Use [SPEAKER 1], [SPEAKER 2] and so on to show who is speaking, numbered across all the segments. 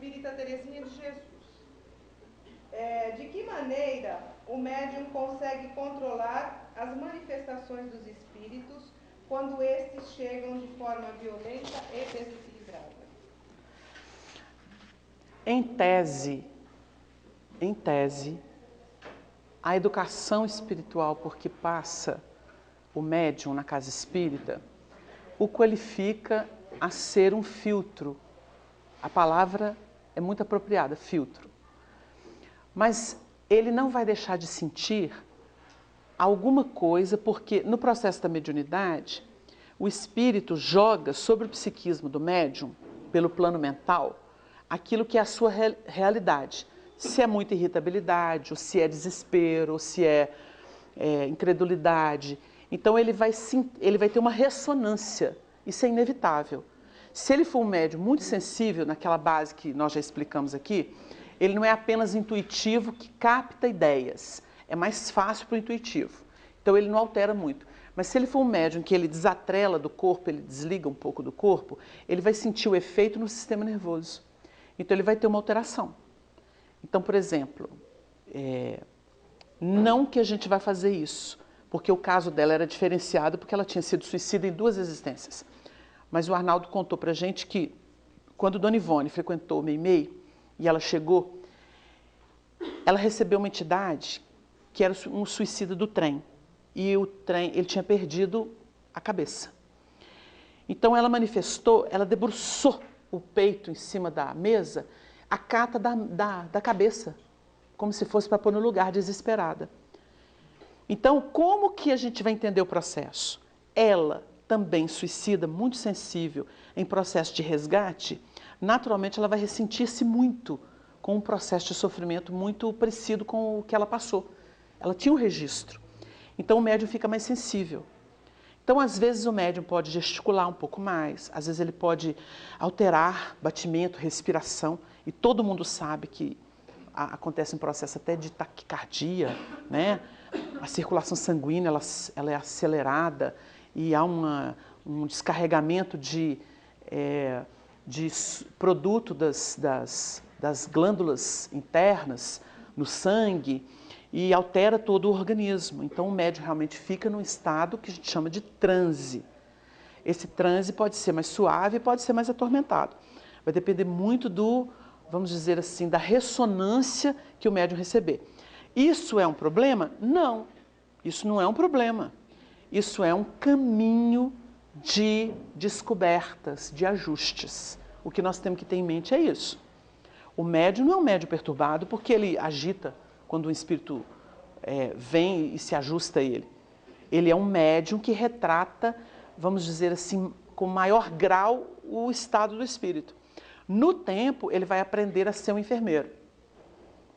[SPEAKER 1] espírita Teresinha de Jesus. De que maneira o médium consegue controlar as manifestações dos espíritos quando estes chegam de forma violenta e desequilibrada?
[SPEAKER 2] Em tese, a educação espiritual por que passa o médium na casa espírita o qualifica a ser um filtro. A palavra é muito apropriada, filtro. Mas ele não vai deixar de sentir alguma coisa, porque no processo da mediunidade, o espírito joga sobre o psiquismo do médium, pelo plano mental, aquilo que é a sua realidade. Se é muita irritabilidade, ou se é desespero, ou se é incredulidade. Então ele vai ter uma ressonância, isso é inevitável. Se ele for um médium muito sensível, naquela base que nós já explicamos aqui, ele não é apenas intuitivo que capta ideias, é mais fácil para o intuitivo. Então ele não altera muito. Mas se ele for um médium que ele desatrela do corpo, ele desliga um pouco do corpo, ele vai sentir o efeito no sistema nervoso. Então ele vai ter uma alteração. Então, por exemplo, não que a gente vai fazer isso, porque o caso dela era diferenciado porque ela tinha sido suicida em 2 existências. Mas o Arnaldo contou pra gente que quando Dona Ivone frequentou o Meimei e ela chegou, ela recebeu uma entidade que era um suicida do trem. E o trem, ele tinha perdido a cabeça. Então ela manifestou, ela debruçou o peito em cima da mesa, a cata da cabeça, como se fosse para pôr no lugar, desesperada. Então, como que a gente vai entender o processo? Ela, também suicida, muito sensível, em processo de resgate, naturalmente ela vai ressentir-se muito com um processo de sofrimento muito parecido com o que ela passou. Ela tinha um registro. Então o médium fica mais sensível. Então, às vezes, o médium pode gesticular um pouco mais, às vezes ele pode alterar batimento, respiração, e todo mundo sabe que acontece um processo até de taquicardia, né? A circulação sanguínea ela é acelerada e há um descarregamento de produto das glândulas internas no sangue, e altera todo o organismo. Então o médium realmente fica num estado que a gente chama de transe. Esse transe pode ser mais suave e pode ser mais atormentado. Vai depender muito vamos dizer assim, da ressonância que o médium receber. Isso é um problema? Não, isso não é um problema. Isso é um caminho de descobertas, de ajustes. O que nós temos que ter em mente é isso. O médium não é um médium perturbado porque ele agita quando o espírito vem e se ajusta a ele. Ele é um médium que retrata, vamos dizer assim, com maior grau o estado do espírito. No tempo, ele vai aprender a ser um enfermeiro,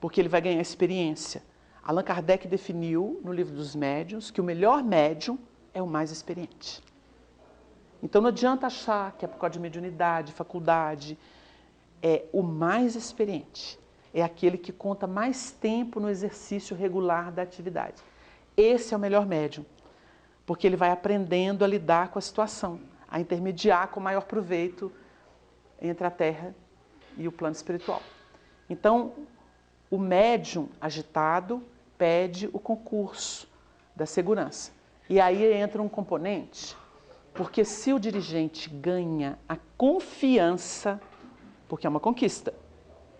[SPEAKER 2] porque ele vai ganhar experiência. Allan Kardec definiu no livro dos médiuns que o melhor médium é o mais experiente. Então não adianta achar que é por causa de mediunidade, faculdade, é o mais experiente. É aquele que conta mais tempo no exercício regular da atividade. Esse é o melhor médium, porque ele vai aprendendo a lidar com a situação, a intermediar com maior proveito entre a Terra e o plano espiritual. Então, o médium agitado pede o concurso da segurança. E aí entra um componente, porque se o dirigente ganha a confiança, porque é uma conquista,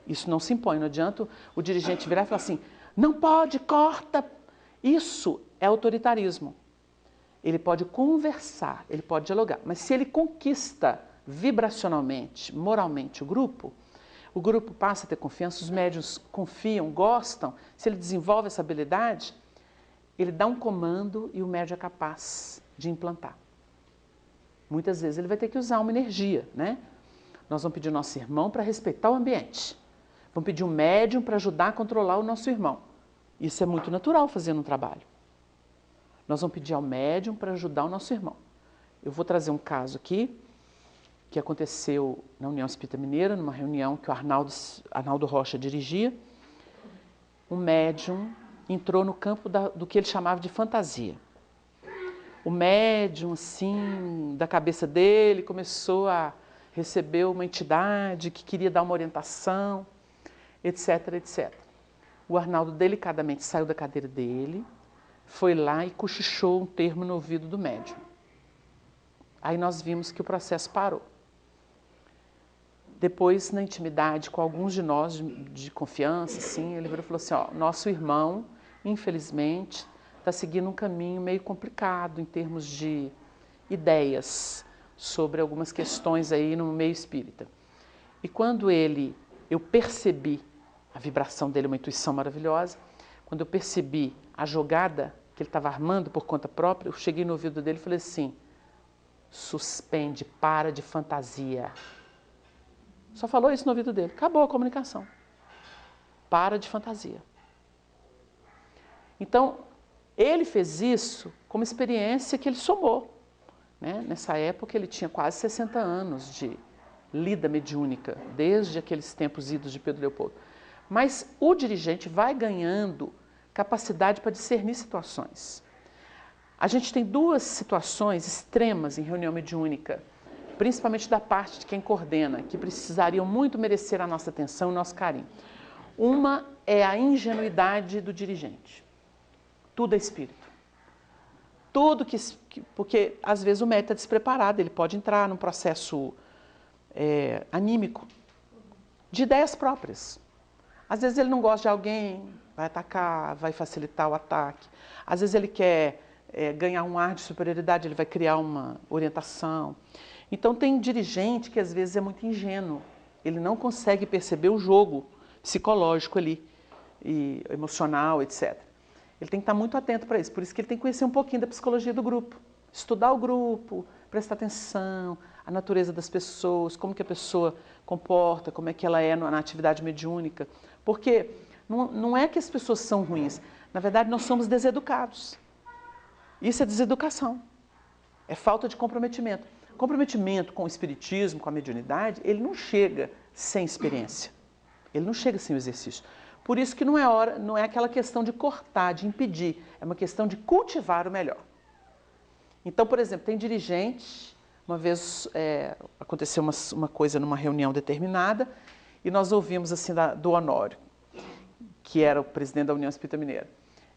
[SPEAKER 2] isso não se impõe, não adianta o dirigente virar e falar assim, não pode, corta. Isso é autoritarismo. Ele pode conversar, ele pode dialogar, mas se ele conquista vibracionalmente, moralmente o grupo passa a ter confiança, os médiuns confiam, gostam. Se ele desenvolve essa habilidade, ele dá um comando e o médium é capaz de implantar. Muitas vezes ele vai ter que usar uma energia, né? Nós vamos pedir ao nosso irmão para respeitar o ambiente. Vamos pedir um médium para ajudar a controlar o nosso irmão. Isso é muito natural fazer no trabalho. Nós vamos pedir ao médium para ajudar o nosso irmão. Eu vou trazer um caso aqui, que aconteceu na União Espírita Mineira, numa reunião que o Arnaldo Rocha dirigia. Um médium entrou no campo do que ele chamava de fantasia. O médium, assim, da cabeça dele, começou a recebeu uma entidade que queria dar uma orientação, etc, etc. O Arnaldo delicadamente saiu da cadeira dele, foi lá e cochichou um termo no ouvido do médium. Aí nós vimos que o processo parou. Depois, na intimidade com alguns de nós, de confiança, assim, ele virou e falou assim, ó, nosso irmão, infelizmente, está seguindo um caminho meio complicado em termos de ideias sobre algumas questões aí no meio espírita. E quando eu percebi a vibração dele, uma intuição maravilhosa, quando eu percebi a jogada que ele estava armando por conta própria, eu cheguei no ouvido dele e falei assim, suspende, para de fantasia. Só falou isso no ouvido dele, acabou a comunicação. Para de fantasia. Então, ele fez isso como experiência que ele somou. Né? Nessa época ele tinha quase 60 anos de lida mediúnica, desde aqueles tempos idos de Pedro Leopoldo. Mas o dirigente vai ganhando capacidade para discernir situações. A gente tem duas situações extremas em reunião mediúnica, principalmente da parte de quem coordena, que precisariam muito merecer a nossa atenção e o nosso carinho. Uma é a ingenuidade do dirigente. Tudo é espírito. Tudo porque às vezes o médium está despreparado, ele pode entrar num processo anímico, de ideias próprias. Às vezes ele não gosta de alguém, vai atacar, vai facilitar o ataque. Às vezes ele quer ganhar um ar de superioridade, ele vai criar uma orientação. Então tem dirigente que às vezes é muito ingênuo, ele não consegue perceber o jogo psicológico ali, e emocional, etc. Ele tem que estar muito atento para isso, por isso que ele tem que conhecer um pouquinho da psicologia do grupo, estudar o grupo, prestar atenção, a natureza das pessoas, como que a pessoa comporta, como é que ela é na atividade mediúnica, porque não é que as pessoas são ruins, na verdade nós somos deseducados. Isso é deseducação, é falta de comprometimento. Comprometimento com o espiritismo, com a mediunidade, ele não chega sem experiência, ele não chega sem o exercício. Por isso que não é aquela questão de cortar, de impedir, é uma questão de cultivar o melhor. Então, por exemplo, tem dirigente, uma vez aconteceu uma coisa numa reunião determinada, e nós ouvimos assim do Honório, que era o presidente da União Espírita Mineira.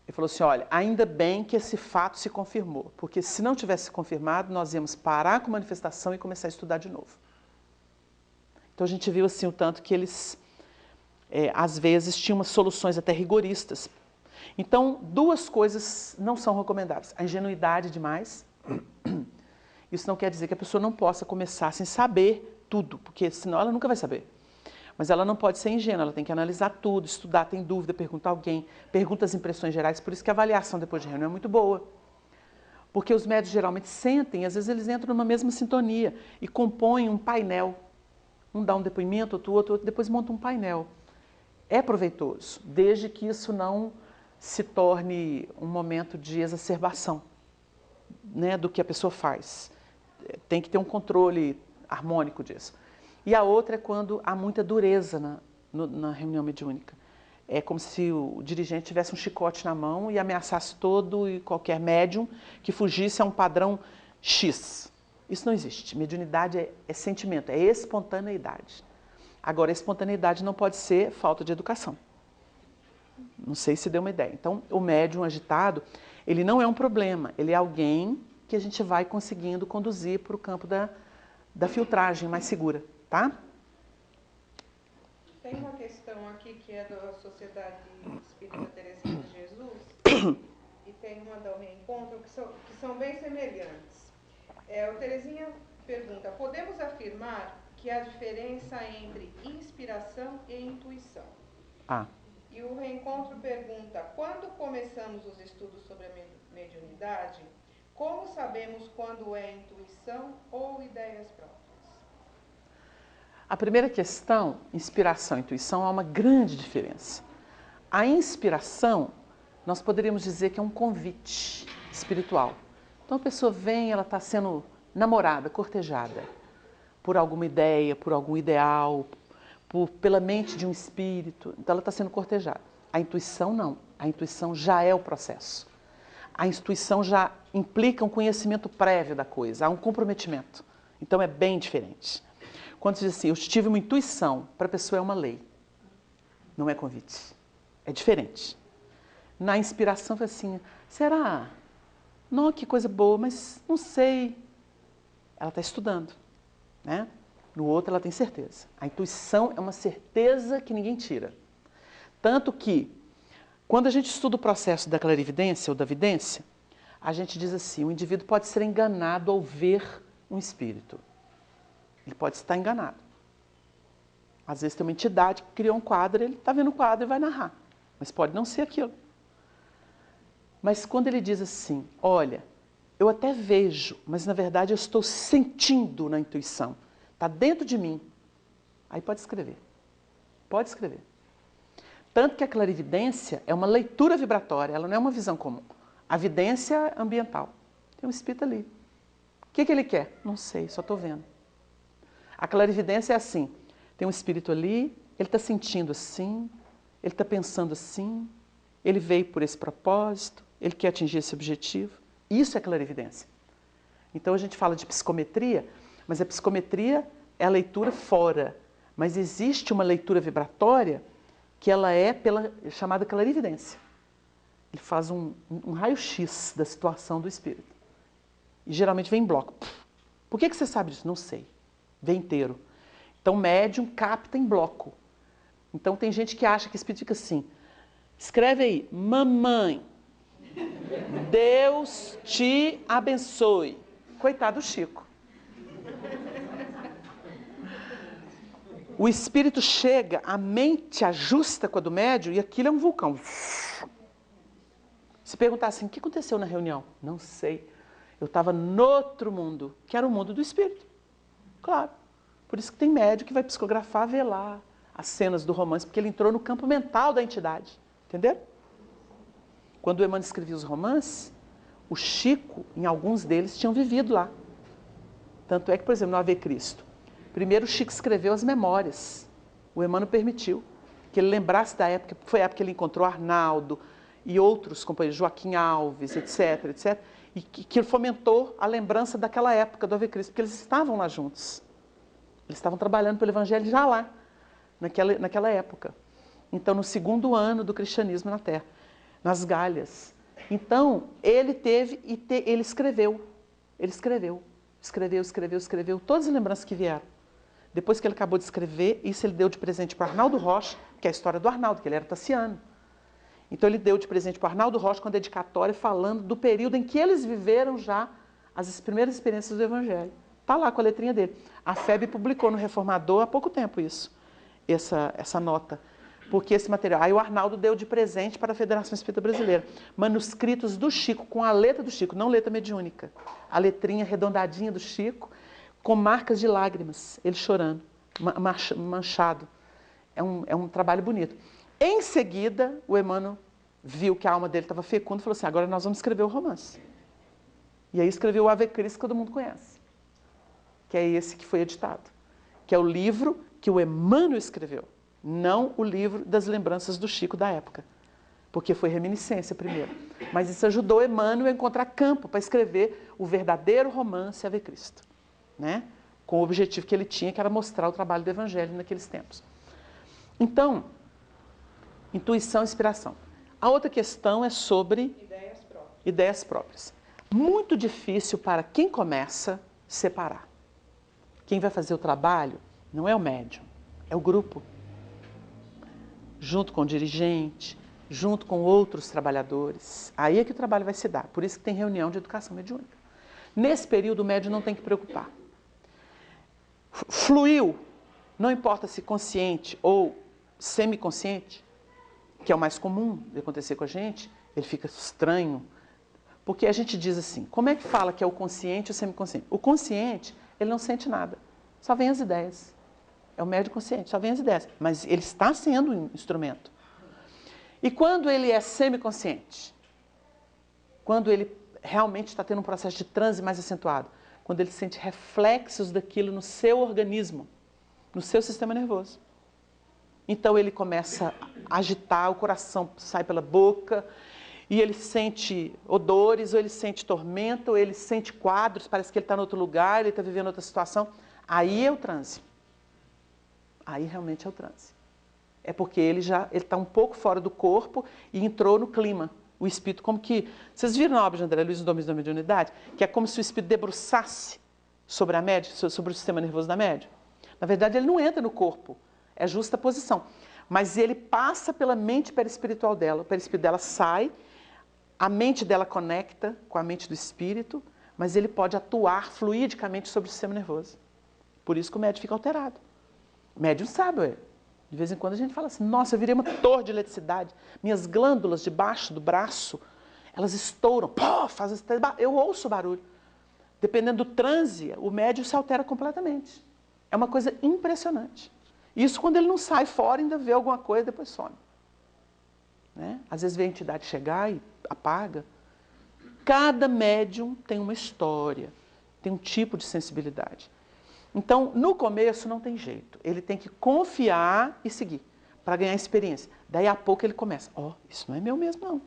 [SPEAKER 2] Ele falou assim, olha, ainda bem que esse fato se confirmou, porque se não tivesse confirmado, nós íamos parar com a manifestação e começar a estudar de novo. Então a gente viu assim o tanto que eles, às vezes, tinham umas soluções até rigoristas. Então, duas coisas não são recomendáveis. A ingenuidade demais. Isso não quer dizer que a pessoa não possa começar sem saber tudo, porque senão ela nunca vai saber. Mas ela não pode ser ingênua, ela tem que analisar tudo, estudar, tem dúvida, perguntar a alguém, pergunta as impressões gerais, por isso que a avaliação depois de reunião é muito boa. Porque os médiuns geralmente sentem, às vezes eles entram numa mesma sintonia e compõem um painel. Um dá um depoimento, outro depois monta um painel. É proveitoso, desde que isso não se torne um momento de exacerbação, né, do que a pessoa faz. Tem que ter um controle harmônico disso. E a outra é quando há muita dureza na reunião mediúnica. É como se o dirigente tivesse um chicote na mão e ameaçasse todo e qualquer médium que fugisse a um padrão X. Isso não existe. Mediunidade é sentimento, é espontaneidade. Agora, a espontaneidade não pode ser falta de educação. Não sei se deu uma ideia. Então, o médium agitado, ele não é um problema, ele é alguém que a gente vai conseguindo conduzir para o campo da filtragem mais segura, tá?
[SPEAKER 1] Tem uma questão aqui que é da Sociedade Espírita Teresinha de Jesus e tem uma do Reencontro que são bem semelhantes. O Teresinha pergunta, podemos afirmar que há diferença entre inspiração e intuição? E o Reencontro pergunta, quando começamos os estudos sobre a mediunidade, como sabemos quando é intuição ou ideias próprias?
[SPEAKER 2] A primeira questão, inspiração e intuição, há uma grande diferença. A inspiração, nós poderíamos dizer que é um convite espiritual. Então a pessoa vem, ela está sendo namorada, cortejada por alguma ideia, por algum ideal, pela mente de um espírito, então ela está sendo cortejada. A intuição não, a intuição já é o processo. A intuição já implica um conhecimento prévio da coisa, há um comprometimento. Então é bem diferente. Quando se diz assim, eu tive uma intuição, para a pessoa é uma lei, não é convite. É diferente. Na inspiração foi assim, será? Não, que coisa boa, mas não sei. Ela está estudando, né? No outro ela tem certeza. A intuição é uma certeza que ninguém tira. Tanto que, quando a gente estuda o processo da clarividência ou da vidência, a gente diz assim, o indivíduo pode ser enganado ao ver um espírito. Ele pode estar enganado. Às vezes tem uma entidade que criou um quadro, ele está vendo o quadro e vai narrar. Mas pode não ser aquilo. Mas quando ele diz assim, olha, eu até vejo, mas na verdade eu estou sentindo na intuição. Está dentro de mim. Aí pode escrever. Pode escrever. Tanto que a clarividência é uma leitura vibratória, ela não é uma visão comum. A vidência é ambiental. Tem um espírito ali. O que ele quer? Não sei, só estou vendo. A clarividência é assim, tem um espírito ali, ele está sentindo assim, ele está pensando assim, ele veio por esse propósito, ele quer atingir esse objetivo. Isso é clarividência. Então a gente fala de psicometria, mas a psicometria é a leitura fora. Mas existe uma leitura vibratória que ela é pela chamada clarividência. Ele faz um raio-x da situação do espírito. E geralmente vem em bloco. Por que você sabe disso? Não sei. Vem inteiro. Então, médium capta em bloco. Então, tem gente que acha que o espírito fica assim. Escreve aí, mamãe, Deus te abençoe. Coitado do Chico. O espírito chega, a mente ajusta com a do médium e aquilo é um vulcão. Se perguntar assim, o que aconteceu na reunião? Não sei. Eu estava no outro mundo, que era o mundo do espírito. Claro. Por isso que tem médium que vai psicografar, ver lá as cenas do romance, porque ele entrou no campo mental da entidade. Entenderam? Quando o Emmanuel escrevia os romances, o Chico, em alguns deles, tinham vivido lá. Tanto é que, por exemplo, no Ave Cristo, primeiro o Chico escreveu as memórias. O Emmanuel permitiu que ele lembrasse da época, foi a época que ele encontrou Arnaldo e outros companheiros, Joaquim Alves, etc, etc, e que fomentou a lembrança daquela época do Ave Cristo, porque eles estavam lá juntos. Eles estavam trabalhando pelo Evangelho já lá, naquela época. Então, no segundo ano do cristianismo na Terra, nas Galhas. Então, ele ele escreveu. Ele escreveu todas as lembranças que vieram. Depois que ele acabou de escrever, isso ele deu de presente para Arnaldo Rocha, que é a história do Arnaldo, que ele era tassiano. Então, ele deu de presente para Arnaldo Rocha com a dedicatória falando do período em que eles viveram já as primeiras experiências do Evangelho. Está lá com a letrinha dele. A FEB publicou no Reformador há pouco tempo isso, essa nota. Porque esse material... Aí o Arnaldo deu de presente para a Federação Espírita Brasileira. Manuscritos do Chico, com a letra do Chico, não letra mediúnica. A letrinha arredondadinha do Chico, com marcas de lágrimas, ele chorando, manchado. É um trabalho bonito. Em seguida, o Emmanuel viu que a alma dele estava fecunda e falou assim, agora nós vamos escrever o romance. E aí escreveu o Ave Cristo, que todo mundo conhece. Que é esse que foi editado. Que é o livro que o Emmanuel escreveu. Não o livro das lembranças do Chico da época. Porque foi reminiscência primeiro. Mas isso ajudou Emmanuel a encontrar campo para escrever o verdadeiro romance Ave Cristo. Né? Com o objetivo que ele tinha, que era mostrar o trabalho do Evangelho naqueles tempos. Então, intuição e inspiração. A outra questão é sobre ideias próprias. Muito difícil para quem começa separar. Quem vai fazer o trabalho não é o médium, é o grupo. Junto com o dirigente, junto com outros trabalhadores. Aí é que o trabalho vai se dar. Por isso que tem reunião de educação mediúnica. Nesse período, o médium não tem que preocupar. Fluiu, não importa se consciente ou semiconsciente, que é o mais comum de acontecer com a gente, ele fica estranho. Porque a gente diz assim, como é que fala que é o consciente ou o semiconsciente? O consciente, ele não sente nada, só vem as ideias. É o médium consciente, só vem as ideias. Mas ele está sendo um instrumento. E quando ele é semiconsciente? Quando ele realmente está tendo um processo de transe mais acentuado? Quando ele sente reflexos daquilo no seu organismo, no seu sistema nervoso. Então ele começa a agitar, o coração sai pela boca, e ele sente odores, ou ele sente tormento, ou ele sente quadros, parece que ele está em outro lugar, ele está vivendo outra situação. Aí é o transe. aí realmente é o transe. É porque ele está um pouco fora do corpo e entrou no clima. O espírito como que... Vocês viram na obra de André Luiz, O Domínio da Mediunidade? Que é como se o espírito debruçasse sobre a médium, sobre o sistema nervoso da médium. Na verdade, ele não entra no corpo. É justa a posição. Mas ele passa pela mente perispiritual dela. O perispírito dela sai, a mente dela conecta com a mente do espírito, mas ele pode atuar fluidicamente sobre o sistema nervoso. Por isso que o médium fica alterado. O médium sabe, ué. De vez em quando a gente fala assim, nossa, eu virei uma torre de eletricidade. Minhas glândulas debaixo do braço, elas estouram. Pô, faz eu ouço o barulho. Dependendo do transe, o médium se altera completamente. É uma coisa impressionante. Isso quando ele não sai fora, ainda vê alguma coisa e depois some. Né? Às vezes vê a entidade chegar e apaga. Cada médium tem uma história, tem um tipo de sensibilidade. Então, no começo não tem jeito. Ele tem que confiar e seguir, para ganhar experiência. Daí a pouco ele começa, isso não é meu mesmo não.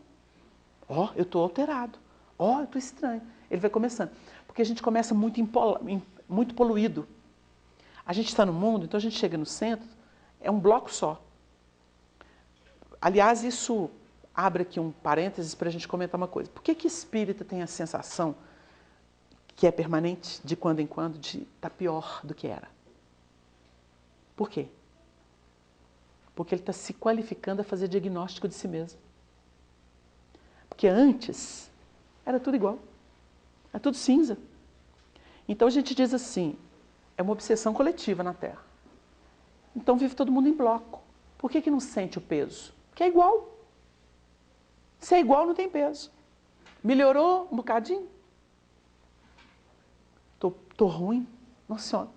[SPEAKER 2] Eu estou alterado. Eu estou estranho. Ele vai começando. Porque a gente começa muito poluído. A gente está no mundo, então a gente chega no centro, é um bloco só. Aliás, isso abre aqui um parênteses para a gente comentar uma coisa. Por que espírita tem a sensação que é permanente, de quando em quando, de estar pior do que era? Por quê? Porque ele está se qualificando a fazer diagnóstico de si mesmo. Porque antes era tudo igual. Era tudo cinza. Então a gente diz assim, é uma obsessão coletiva na Terra. Então vive todo mundo em bloco. Por que não sente o peso? Porque é igual. Se é igual, não tem peso. Melhorou um bocadinho? Tô ruim? Nossa Senhora,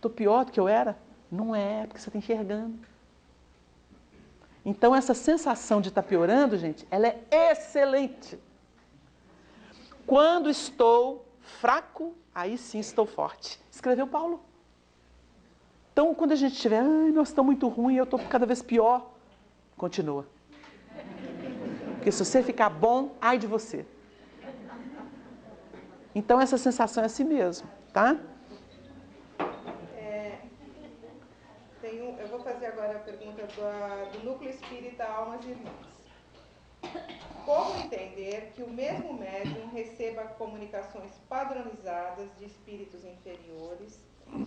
[SPEAKER 2] tô pior do que eu era? Não é, porque você está enxergando. Então essa sensação de estar piorando, gente, ela é excelente. Quando estou fraco, aí sim estou forte. Escreveu Paulo. Então, quando a gente estiver, nós estamos muito ruim, eu estou cada vez pior, continua. Porque se você ficar bom, ai de você. Então, essa sensação é assim mesmo, tá?
[SPEAKER 1] Eu vou fazer agora a pergunta do Núcleo Espírita Almas Irmãs. Como entender que o mesmo médium receba comunicações padronizadas de espíritos inferiores,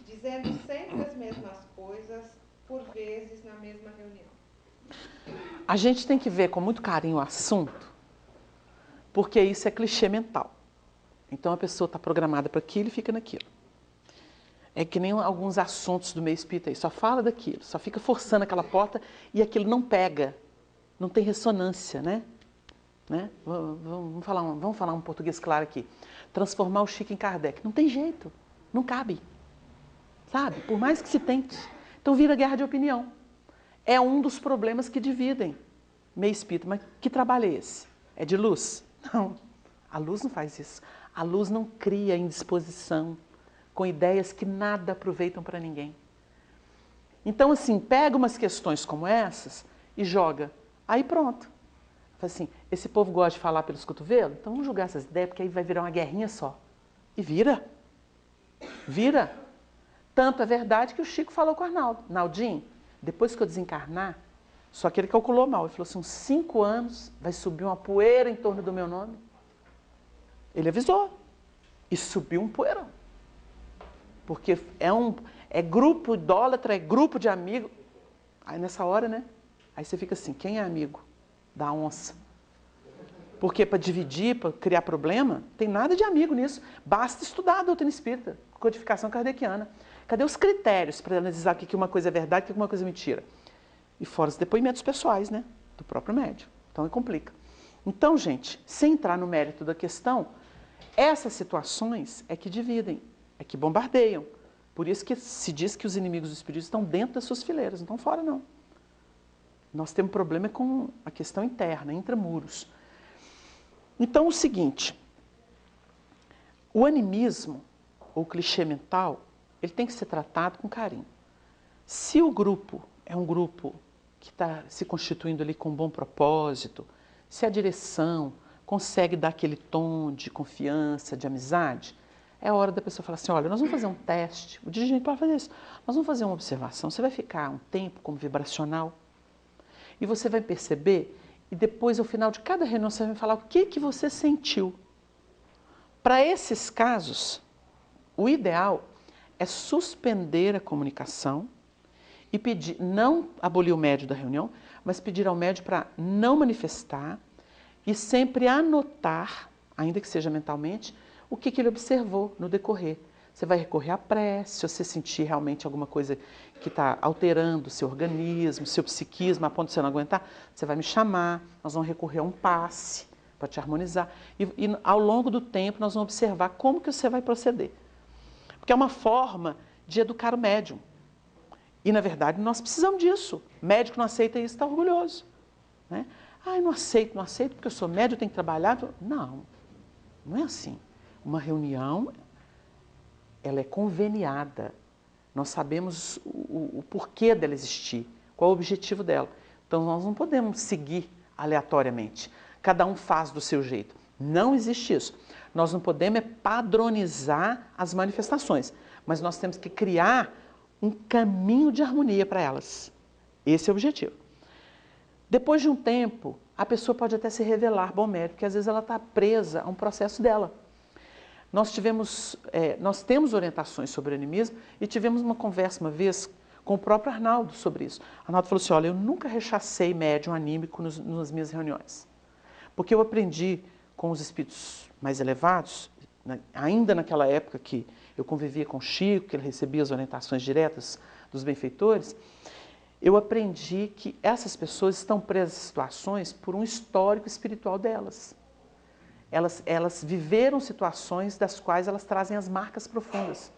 [SPEAKER 1] dizendo sempre as mesmas coisas, por vezes na mesma reunião?
[SPEAKER 2] A gente tem que ver com muito carinho o assunto, porque isso é clichê mental. Então a pessoa está programada para aquilo e fica naquilo. É que nem alguns assuntos do meio espírita aí, só fala daquilo, só fica forçando aquela porta e aquilo não pega, não tem ressonância, né? Vamos falar um português claro aqui. Transformar o Chico em Kardec. Não tem jeito, não cabe. Sabe? Por mais que se tente. Então vira guerra de opinião. É um dos problemas que dividem meio espírita. Mas que trabalho é esse? É de luz? Não. A luz não faz isso. A luz não cria indisposição com ideias que nada aproveitam para ninguém. Então, assim, pega umas questões como essas e joga. Aí pronto. Fala assim, esse povo gosta de falar pelos cotovelos? Então vamos jogar essas ideias, porque aí vai virar uma guerrinha só. E vira. Vira. Tanto é verdade que o Chico falou com o Arnaldo. Naldinho, depois que eu desencarnar, só que ele calculou mal. Ele falou assim, uns 5 anos vai subir uma poeira em torno do meu nome. Ele avisou. E subiu um poeirão. Porque é grupo idólatra, é grupo de amigo. Aí nessa hora, né? Aí você fica assim, quem é amigo da onça? Porque para dividir, para criar problema, tem nada de amigo nisso. Basta estudar a doutrina espírita, codificação kardeciana. Cadê os critérios para analisar o que uma coisa é verdade e o que uma coisa é mentira? E fora os depoimentos pessoais, né? Do próprio médium. Então aí complica. Então, gente, sem entrar no mérito da questão, essas situações é que dividem, é que bombardeiam. Por isso que se diz que os inimigos do espírito estão dentro das suas fileiras, não estão fora, não. Nós temos problema com a questão interna, intramuros. Então, o seguinte, o animismo, ou clichê mental, ele tem que ser tratado com carinho. Se o grupo é um grupo que está se constituindo ali com um bom propósito, se a direção consegue dar aquele tom de confiança, de amizade, é hora da pessoa falar assim, olha, nós vamos fazer um teste, o dirigente pode fazer isso, nós vamos fazer uma observação, você vai ficar um tempo como vibracional e você vai perceber, e depois, ao final de cada reunião, você vai me falar o que você sentiu. Para esses casos, o ideal é suspender a comunicação e pedir, não abolir o médium da reunião, mas pedir ao médium para não manifestar e sempre anotar, ainda que seja mentalmente, o que ele observou no decorrer. Você vai recorrer à prece, se você sentir realmente alguma coisa que está alterando o seu organismo, seu psiquismo, a ponto de você não aguentar, você vai me chamar, nós vamos recorrer a um passe para te harmonizar. E ao longo do tempo nós vamos observar como que você vai proceder. Porque é uma forma de educar o médium. E, na verdade, nós precisamos disso. O médico que não aceita isso está orgulhoso. Né? Ah, eu não aceito porque eu sou médium, eu tenho que trabalhar. Não, não é assim. Uma reunião, ela é conveniada. Nós sabemos o porquê dela existir, qual é o objetivo dela. Então, nós não podemos seguir aleatoriamente. Cada um faz do seu jeito. Não existe isso. Nós não podemos padronizar as manifestações, mas nós temos que criar um caminho de harmonia para elas. Esse é o objetivo. Depois de um tempo, a pessoa pode até se revelar bom médium, porque às vezes ela está presa a um processo dela. Nós temos orientações sobre o animismo e tivemos uma conversa uma vez com o próprio Arnaldo sobre isso. Arnaldo falou assim, olha, eu nunca rechacei médium anímico nas minhas reuniões, porque eu aprendi com os espíritos mais elevados, ainda naquela época que eu convivia com o Chico, que ele recebia as orientações diretas dos benfeitores, eu aprendi que essas pessoas estão presas a situações por um histórico espiritual delas. Elas viveram situações das quais elas trazem as marcas profundas.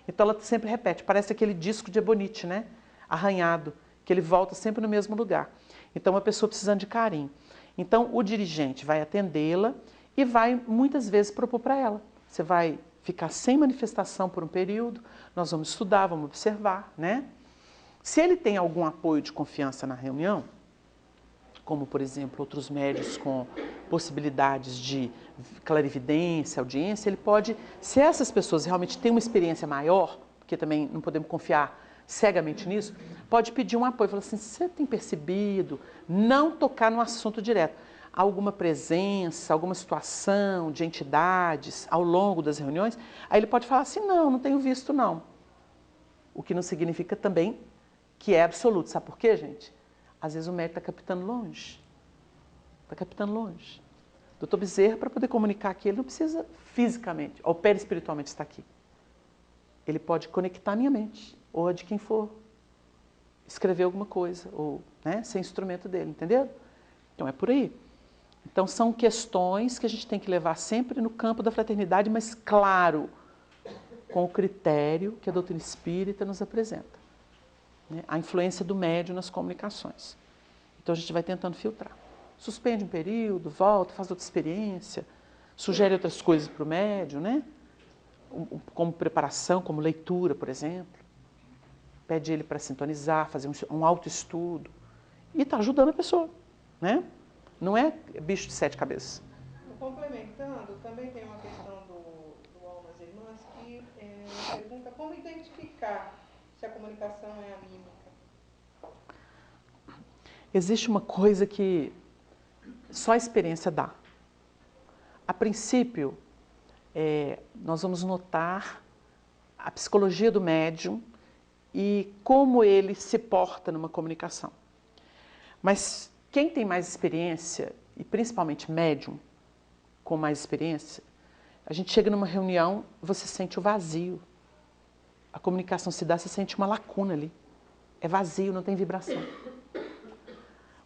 [SPEAKER 2] Então ela sempre repete, parece aquele disco de ebonite, né? Arranhado, que ele volta sempre no mesmo lugar. Então uma pessoa precisando de carinho. Então o dirigente vai atendê-la e vai muitas vezes propor para ela. Você vai ficar sem manifestação por um período, nós vamos estudar, vamos observar, né? Se ele tem algum apoio de confiança na reunião, como, por exemplo, outros médios com possibilidades de clarividência, audiência, ele pode, se essas pessoas realmente têm uma experiência maior, porque também não podemos confiar cegamente nisso, pode pedir um apoio, falar assim, você tem percebido, não tocar no assunto direto, alguma presença, alguma situação de entidades ao longo das reuniões, aí ele pode falar assim, não tenho visto não. O que não significa também que é absoluto. Sabe por quê, gente? Às vezes o médico está captando longe. Está captando longe. Doutor Bezerra, para poder comunicar aqui, ele não precisa fisicamente, ou perispiritualmente estar aqui. Ele pode conectar a minha mente, ou a de quem for, escrever alguma coisa, ou ser instrumento dele, entendeu? Então é por aí. Então são questões que a gente tem que levar sempre no campo da fraternidade, mas claro, com o critério que a doutrina espírita nos apresenta. A influência do médium nas comunicações. Então a gente vai tentando filtrar. Suspende um período, volta, faz outra experiência, sugere outras coisas para o médium, né? Como preparação, como leitura, por exemplo. Pede ele para sintonizar, fazer um autoestudo. E está ajudando a pessoa, né? Não é bicho de 7 cabeças.
[SPEAKER 1] Complementando, também tem uma questão do Almas Irmãs que pergunta como identificar se a comunicação é anímica.
[SPEAKER 2] Existe uma coisa que só a experiência dá. A princípio, nós vamos notar a psicologia do médium e como ele se porta numa comunicação. Mas quem tem mais experiência, e principalmente médium com mais experiência, a gente chega numa reunião, você sente o vazio. A comunicação se dá, você sente uma lacuna ali. É vazio, não tem vibração.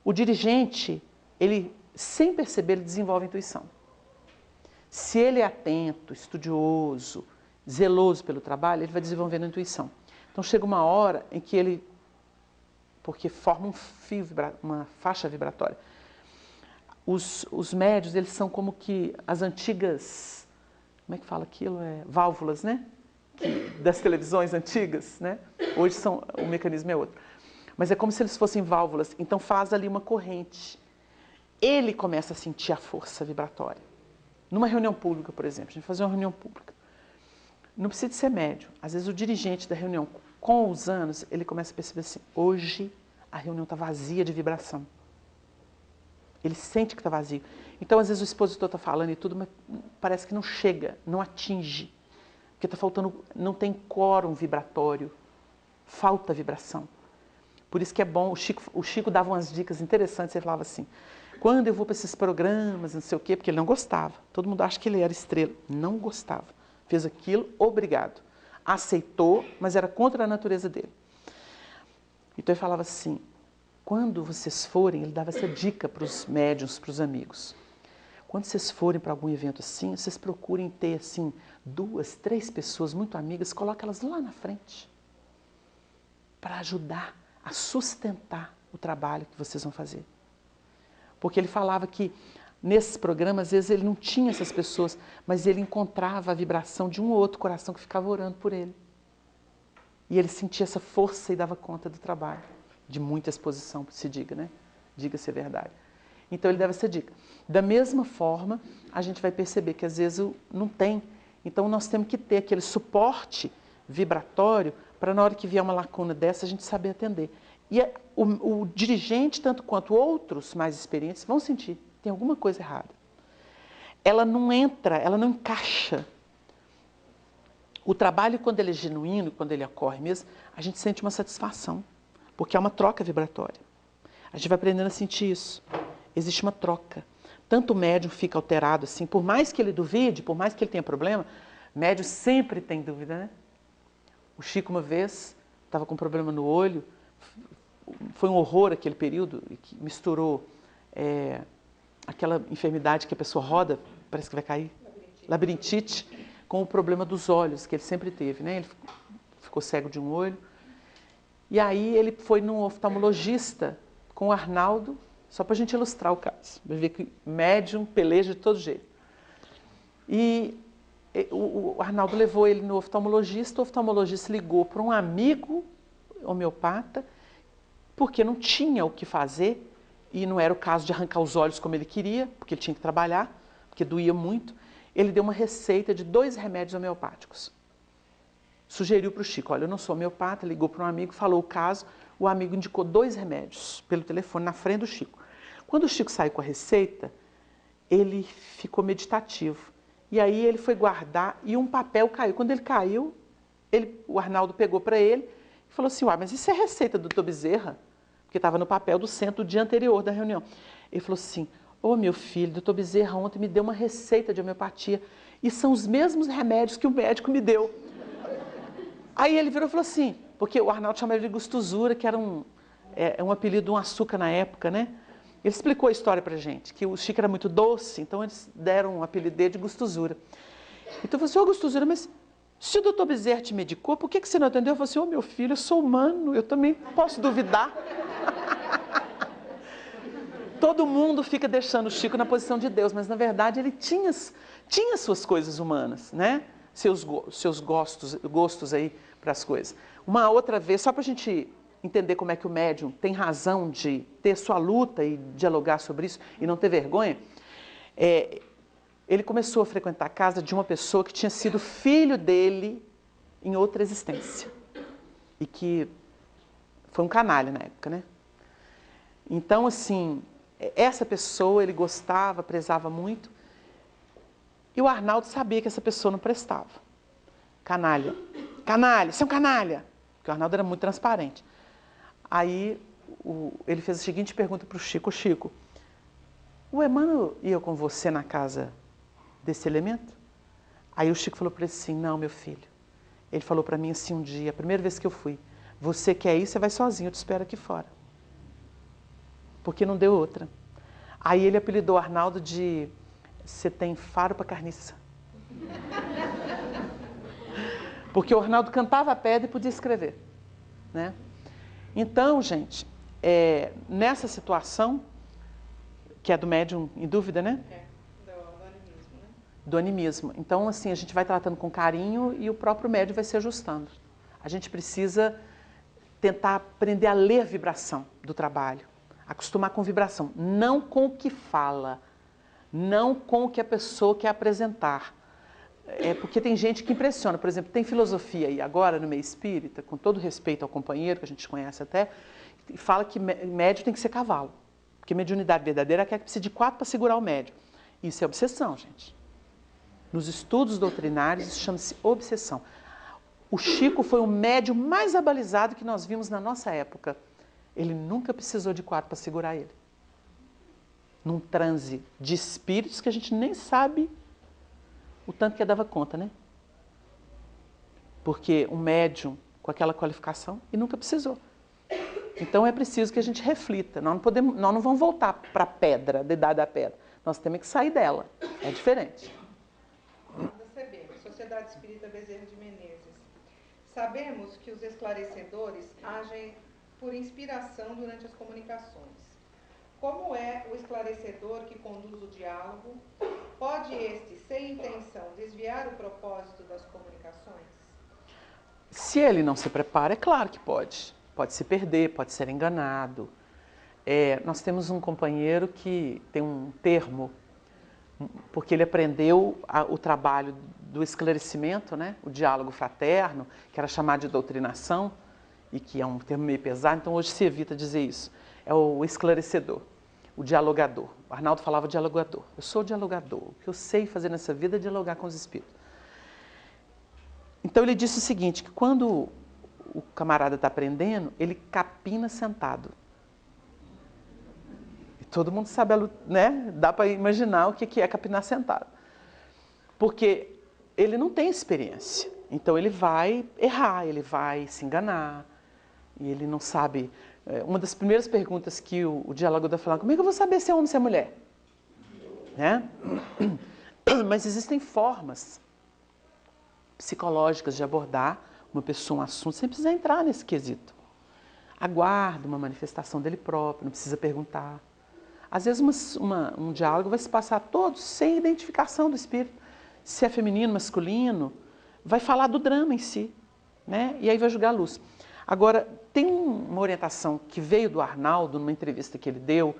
[SPEAKER 2] O dirigente, ele, sem perceber, ele desenvolve a intuição. Se ele é atento, estudioso, zeloso pelo trabalho, ele vai desenvolvendo a intuição. Então chega uma hora em que ele, porque forma um fio, uma faixa vibratória. Os médios, eles são como que as antigas, como é que fala aquilo? Válvulas, né? Das televisões antigas, né? Hoje o mecanismo é outro. Mas é como se eles fossem válvulas, então faz ali uma corrente. Ele começa a sentir a força vibratória. Numa reunião pública, por exemplo, a gente vai fazer uma reunião pública. Não precisa de ser médium. Às vezes o dirigente da reunião, com os anos, ele começa a perceber assim, hoje a reunião está vazia de vibração. Ele sente que está vazio. Então, às vezes o expositor está falando e tudo, mas parece que não chega, não atinge. Porque está faltando, não tem quórum vibratório, falta vibração. Por isso que é bom, o Chico dava umas dicas interessantes, ele falava assim, quando eu vou para esses programas, não sei o quê, porque ele não gostava. Todo mundo acha que ele era estrela. Não gostava. Fez aquilo, obrigado. Aceitou, mas era contra a natureza dele. Então ele falava assim, quando vocês forem, ele dava essa dica para os médiuns, para os amigos. Quando vocês forem para algum evento assim, vocês procurem ter assim 2, 3 pessoas muito amigas, coloquem elas lá na frente para ajudar a sustentar o trabalho que vocês vão fazer. Porque ele falava que nesses programas, às vezes ele não tinha essas pessoas, mas ele encontrava a vibração de um ou outro coração que ficava orando por ele. E ele sentia essa força e dava conta do trabalho. De muita exposição, se diga, né? Diga-se a verdade. Então ele dava essa dica. Da mesma forma, a gente vai perceber que às vezes não tem. Então nós temos que ter aquele suporte vibratório para na hora que vier uma lacuna dessa, a gente saber atender. E o dirigente, tanto quanto outros mais experientes, vão sentir, tem alguma coisa errada. Ela não entra, ela não encaixa. O trabalho, quando ele é genuíno, quando ele ocorre mesmo, a gente sente uma satisfação, porque é uma troca vibratória. A gente vai aprendendo a sentir isso. Existe uma troca. Tanto o médium fica alterado assim, por mais que ele duvide, por mais que ele tenha problema, médium sempre tem dúvida, né? O Chico, uma vez, estava com problema no olho, foi um horror aquele período, que misturou aquela enfermidade que a pessoa roda, parece que vai cair, labirintite, com o problema dos olhos, que ele sempre teve, né? Ele ficou cego de um olho. E aí ele foi num oftalmologista com o Arnaldo, só para a gente ilustrar o caso. Vai ver que médium peleja de todo jeito. E o Arnaldo levou ele no oftalmologista, o oftalmologista ligou para um amigo homeopata, porque não tinha o que fazer, e não era o caso de arrancar os olhos como ele queria, porque ele tinha que trabalhar, porque doía muito. Ele deu uma receita de 2 remédios homeopáticos. Sugeriu para o Chico, olha, eu não sou homeopata, ligou para um amigo, falou o caso, o amigo indicou 2 remédios pelo telefone na frente do Chico. Quando o Chico saiu com a receita, ele ficou meditativo. E aí ele foi guardar e um papel caiu. Quando ele caiu, o Arnaldo pegou para ele e falou assim, mas isso é receita do Dr. Bezerra? Porque estava no papel do centro do dia anterior da reunião. Ele falou assim, meu filho, Dr. Bezerra ontem me deu uma receita de homeopatia e são os mesmos remédios que o médico me deu. Aí ele virou e falou assim, porque o Arnaldo chamava ele de gostosura, que era um apelido de um açúcar na época, né? Ele explicou a história pra gente, que o Chico era muito doce, então eles deram um apelido dele de gostosura. Então eu falei assim, gostosura, mas se o Dr. Bezerra te medicou, por que você não atendeu? Eu falei assim, meu filho, eu sou humano, eu também posso duvidar. Todo mundo fica deixando o Chico na posição de Deus, mas na verdade ele tinha suas coisas humanas, né? Seus gostos aí para as coisas. Uma outra vez, só para a gente entender como é que o médium tem razão de ter sua luta e dialogar sobre isso e não ter vergonha, ele começou a frequentar a casa de uma pessoa que tinha sido filho dele em outra existência e que foi um canalha na época, né? Então, assim, essa pessoa ele gostava, prezava muito, e o Arnaldo sabia que essa pessoa não prestava. Canalha. Canalha, você é um canalha. Porque o Arnaldo era muito transparente. Aí ele fez a seguinte pergunta para o Chico. Chico, o Emmanuel ia com você na casa desse elemento? Aí o Chico falou para ele assim, não, meu filho. Ele falou para mim assim um dia, a primeira vez que eu fui, você quer ir, você vai sozinho, eu te espero aqui fora. Porque não deu outra. Aí ele apelidou o Arnaldo de, você tem faro para carniça. Porque o Arnaldo cantava a pedra e podia escrever, né? Então, gente, nessa situação, que é do médium em dúvida, né?
[SPEAKER 1] Do animismo, né?
[SPEAKER 2] Do animismo. Então, assim, a gente vai tratando com carinho e o próprio médium vai se ajustando. A gente precisa tentar aprender a ler a vibração do trabalho, acostumar com vibração, não com o que fala, não com o que a pessoa quer apresentar. É porque tem gente que impressiona. Por exemplo, tem filosofia aí agora no meio espírita, com todo respeito ao companheiro, que a gente conhece até, e fala que médium tem que ser cavalo. Porque mediunidade verdadeira é aquela que precisa de 4 para segurar o médium. Isso é obsessão, gente. Nos estudos doutrinários, isso chama-se obsessão. O Chico foi o médium mais abalizado que nós vimos na nossa época. Ele nunca precisou de 4 para segurar ele. Num transe de espíritos que a gente nem sabe o tanto que dava conta, né? Porque um médium com aquela qualificação, e nunca precisou. Então é preciso que a gente reflita. Nós não vamos voltar para a pedra, da idade da pedra. Nós temos que sair dela. É diferente.
[SPEAKER 1] Sociedade Espírita Bezerra de Menezes. Sabemos que os esclarecedores agem por inspiração durante as comunicações. Como é o esclarecedor que conduz o diálogo? Pode este, sem intenção, desviar o propósito das comunicações?
[SPEAKER 2] Se ele não se prepara, é claro que pode. Pode se perder, pode ser enganado. Nós temos um companheiro que tem um termo, porque ele aprendeu o trabalho do esclarecimento, né? O diálogo fraterno, que era chamado de doutrinação, e que é um termo meio pesado, então hoje se evita dizer isso. É o esclarecedor, o dialogador. O Arnaldo falava dialogador. Eu sou dialogador. O que eu sei fazer nessa vida é dialogar com os espíritos. Então ele disse o seguinte, que quando o camarada está aprendendo, ele capina sentado. E todo mundo sabe, né? Dá para imaginar o que é capinar sentado. Porque ele não tem experiência. Então ele vai errar, ele vai se enganar. E ele não sabe... Uma das primeiras perguntas que o dialogador falava, como é que eu vou saber se é homem ou se é mulher? Né? Mas existem formas psicológicas de abordar uma pessoa, um assunto, sem precisar entrar nesse quesito. Aguarda uma manifestação dele próprio, não precisa perguntar. Às vezes um diálogo vai se passar todo sem identificação do espírito. Se é feminino, masculino, vai falar do drama em si, né? E aí vai jogar a luz. Agora, tem uma orientação que veio do Arnaldo, numa entrevista que ele deu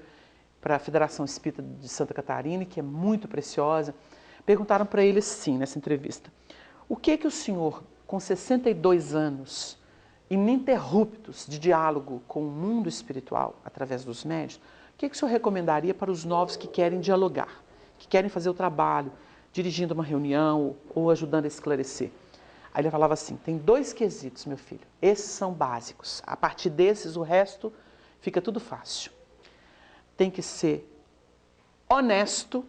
[SPEAKER 2] para a Federação Espírita de Santa Catarina, que é muito preciosa. Perguntaram para ele assim, nessa entrevista, o que o senhor, com 62 anos, ininterruptos de diálogo com o mundo espiritual, através dos médiuns, o que o senhor recomendaria para os novos que querem dialogar, que querem fazer o trabalho, dirigindo uma reunião ou ajudando a esclarecer? Aí ele falava assim, tem 2 quesitos, meu filho, esses são básicos, a partir desses o resto fica tudo fácil. Tem que ser honesto